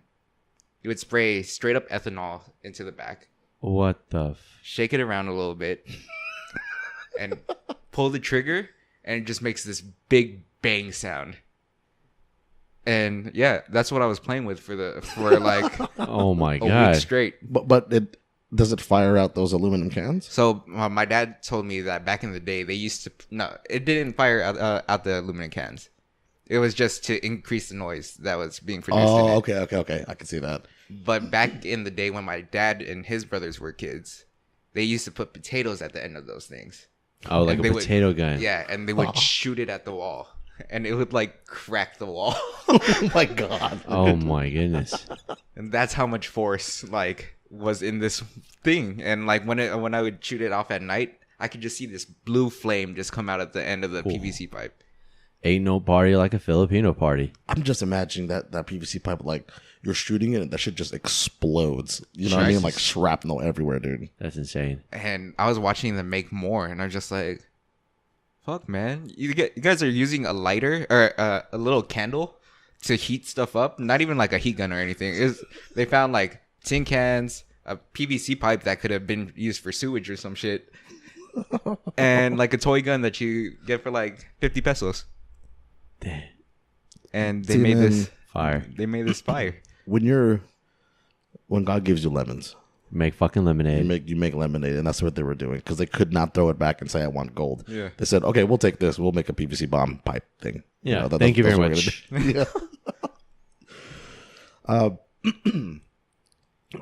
Speaker 5: You would spray straight up ethanol into the back,
Speaker 4: What the?
Speaker 5: shake it around a little bit, and pull the trigger, and it just makes this big bang sound. And yeah, that's what I was playing with for like
Speaker 4: Oh my
Speaker 5: a
Speaker 4: god.
Speaker 5: week straight.
Speaker 3: But does it fire out those aluminum cans?
Speaker 5: So my dad told me that back in the day they used to it didn't fire out the aluminum cans. It was just to increase the noise that was being produced. in
Speaker 3: Oh,
Speaker 5: it.
Speaker 3: okay. I can see that.
Speaker 5: But back in the day when my dad and his brothers were kids, they used to put potatoes at the end of those things.
Speaker 4: Oh, like
Speaker 5: And
Speaker 4: a
Speaker 5: they would-
Speaker 4: potato gun.
Speaker 5: Yeah, and they would shoot it at the wall, and it would like crack the wall.
Speaker 3: Oh my god.
Speaker 4: Oh my goodness.
Speaker 5: And that's how much force like was in this thing. And like when I would shoot it off at night, I could just see this blue flame just come out at the end of the PVC pipe.
Speaker 4: Ain't no party like a Filipino party.
Speaker 3: I'm just imagining that PVC pipe, like you're shooting it and that shit just explodes. You know what I mean? Like shrapnel everywhere, dude.
Speaker 4: That's insane.
Speaker 5: And I was watching them make more, and I'm just like, fuck, man. You guys are using a lighter or a little candle to heat stuff up. Not even like a heat gun or anything. They found like tin cans, a PVC pipe that could have been used for sewage or some shit, and like a toy gun that you get for like 50 pesos.
Speaker 4: Damn.
Speaker 5: And they
Speaker 3: See,
Speaker 5: made
Speaker 3: man,
Speaker 5: this.
Speaker 4: Fire.
Speaker 5: They made this fire.
Speaker 3: when God gives you lemons,
Speaker 4: Make fucking lemonade.
Speaker 3: you make lemonade, and that's what they were doing because they could not throw it back and say I want gold.
Speaker 5: Yeah.
Speaker 3: They said, okay, we'll take this. We'll make a PVC bomb pipe thing.
Speaker 4: Yeah,
Speaker 3: that-
Speaker 4: thank you
Speaker 3: that's
Speaker 4: very
Speaker 3: what we're
Speaker 4: much.
Speaker 3: gonna do. Yeah.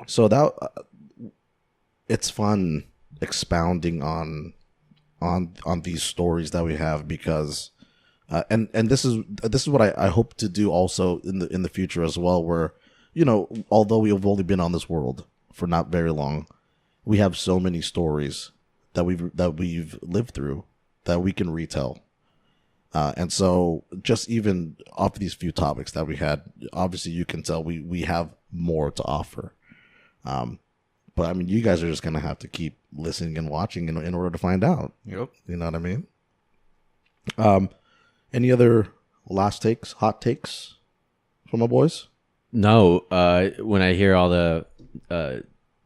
Speaker 3: So that it's fun expounding on these stories that we have because and this is what I hope to do also in the future as well, where although we have only been on this world for not very long, we have so many stories that we've lived through that we can retell. And so just even off these few topics that we had, obviously you can tell we have more to offer. But I mean, you guys are just going to have to keep listening and watching in order to find out.
Speaker 5: Yep.
Speaker 3: You know what I mean? Any other last takes, hot takes from my boys?
Speaker 4: No, when I hear all the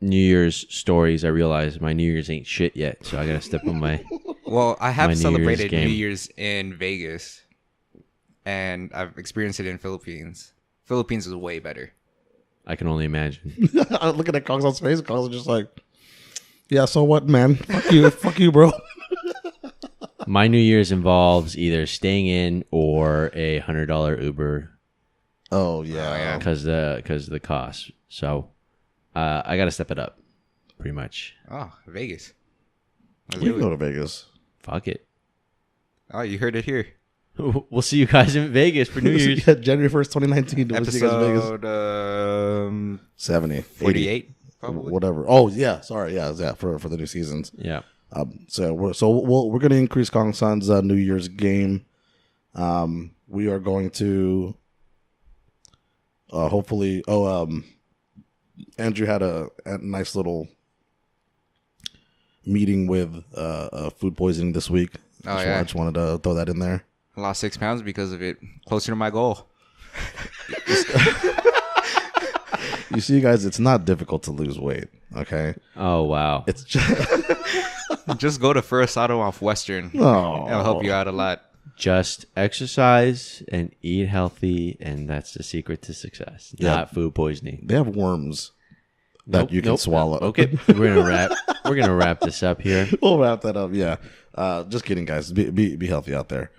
Speaker 4: New Year's stories, I realize my New Year's ain't shit yet. So I gotta step on my.
Speaker 5: Well, I
Speaker 4: My
Speaker 5: have
Speaker 4: New Year's
Speaker 5: celebrated
Speaker 4: game.
Speaker 5: New Year's in Vegas, and I've experienced it in Philippines. Philippines is way better.
Speaker 4: I can only imagine.
Speaker 3: Looking at Kangasn's face, Kangasn's just like, yeah, so what, man? Fuck you, bro.
Speaker 4: My New Year's involves either staying in or a $100 Uber
Speaker 3: Oh yeah.
Speaker 4: because of the cost. So I got to step it up, pretty much.
Speaker 5: Oh, Vegas. Let's
Speaker 3: We
Speaker 5: do
Speaker 3: can
Speaker 5: it.
Speaker 3: go to Vegas.
Speaker 4: Fuck it.
Speaker 5: Oh, you heard it here.
Speaker 4: We'll see you guys in Vegas for New Year's.
Speaker 3: Yeah, January 1st, 2019. We'll see you guys in Vegas.
Speaker 5: Episode
Speaker 3: 70, 80,
Speaker 5: 48, probably.
Speaker 3: whatever. Oh yeah, sorry, yeah, for the new seasons.
Speaker 4: Yeah.
Speaker 3: So we're going to increase Kangasn's New Year's game. We are going to hopefully. Andrew had a nice little meeting with food poisoning this week.
Speaker 5: Oh, yeah.
Speaker 3: I just wanted to throw that in there.
Speaker 5: I lost 6 pounds because of it. Closer to my goal.
Speaker 3: You see, guys, it's not difficult to lose weight. Okay,
Speaker 4: Oh wow.
Speaker 3: it's just
Speaker 5: Just go to Firasado off Western.
Speaker 3: oh,
Speaker 5: It'll help you out a lot.
Speaker 4: Just exercise and eat healthy, and that's the secret to success.
Speaker 3: Yeah.
Speaker 4: Not food poisoning.
Speaker 3: They have worms that you can swallow.
Speaker 4: Okay, we're gonna wrap this up here.
Speaker 3: We'll wrap that up. Yeah. Just kidding, guys. Be healthy out there.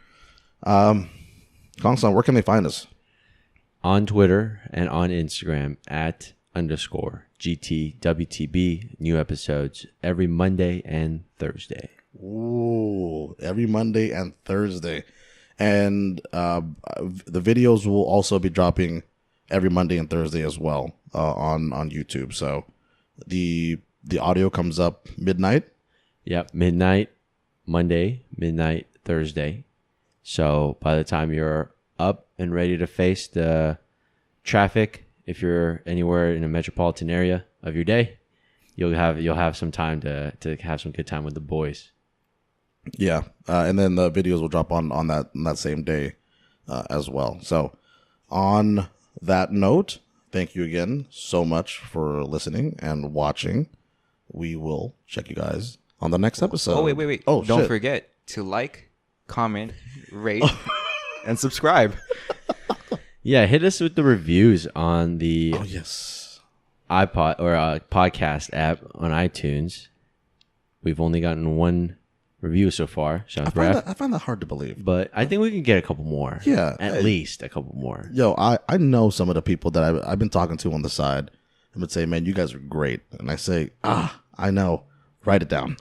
Speaker 3: Kangasn, where can they find us?
Speaker 4: On Twitter and on Instagram at _GTWTB. New episodes every Monday and Thursday.
Speaker 3: Ooh, every Monday and Thursday. And the videos will also be dropping every Monday and Thursday as well on YouTube. So the audio comes up midnight,
Speaker 4: Yep, midnight Monday, midnight Thursday. So by the time you're up and ready to face the traffic, if you're anywhere in a metropolitan area of your day, you'll have some time to have some good time with the boys.
Speaker 3: Yeah, and then the videos will drop on that same day as well. So on that note, thank you again so much for listening and watching. We will check you guys on the next episode.
Speaker 5: Oh, wait.
Speaker 3: Oh,
Speaker 5: Don't
Speaker 3: shit.
Speaker 5: forget to like, comment, rate, and subscribe.
Speaker 4: Yeah, hit us with the reviews on the
Speaker 3: Oh, yes.
Speaker 4: iPod or podcast app on iTunes. We've only gotten one review so far. Shout out to Brad.
Speaker 3: I find that hard to believe.
Speaker 4: But I think we can get a couple more.
Speaker 3: Yeah.
Speaker 4: At least a couple more.
Speaker 3: Yo, I know some of the people that I've been talking to on the side and would say, man, you guys are great. And I say, I know. Write it down.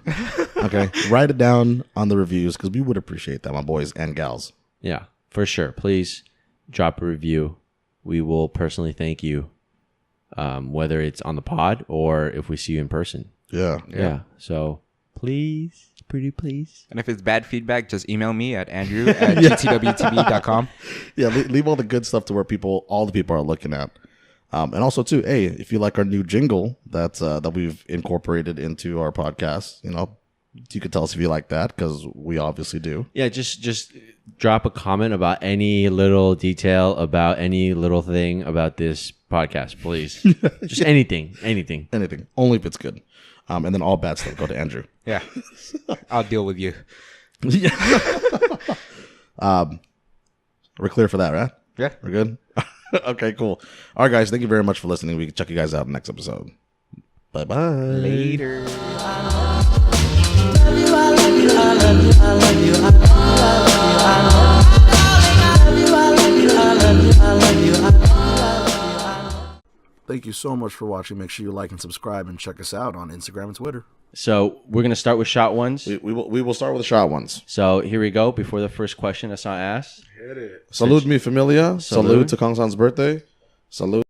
Speaker 3: Okay? Write it down on the reviews because we would appreciate that, my boys and gals.
Speaker 4: Yeah, for sure. Please drop a review. We will personally thank you, whether it's on the pod or if we see you in person.
Speaker 3: Yeah.
Speaker 4: Yeah. So please, pretty please.
Speaker 5: And if it's bad feedback, just email me at andrew@gtwtv.com.
Speaker 3: Yeah, leave all the good stuff to where all the people are looking at. And also, too, hey, if you like our new jingle that we've incorporated into our podcast, you could tell us if you like that because we obviously do.
Speaker 4: Yeah, just drop a comment about any little detail about any little thing about this podcast, please. Just anything.
Speaker 3: Anything, only if it's good. And then all bad stuff go to Andrew.
Speaker 5: Yeah. I'll deal with you.
Speaker 3: Yeah. We're clear for that, right?
Speaker 5: Yeah.
Speaker 3: We're good? Okay, cool. All right, guys. Thank you very much for listening. We can check you guys out next episode. Bye-bye.
Speaker 5: Later.
Speaker 7: Thank you so much for watching. Make sure you like and subscribe and check us out on Instagram and Twitter.
Speaker 4: So we're gonna start with shot ones.
Speaker 3: We will start with the shot ones.
Speaker 4: So here we go. Before the first question I saw asked.
Speaker 3: Salud mi familia.
Speaker 4: Salud.
Speaker 3: Salud to Kangsan's birthday. Salud.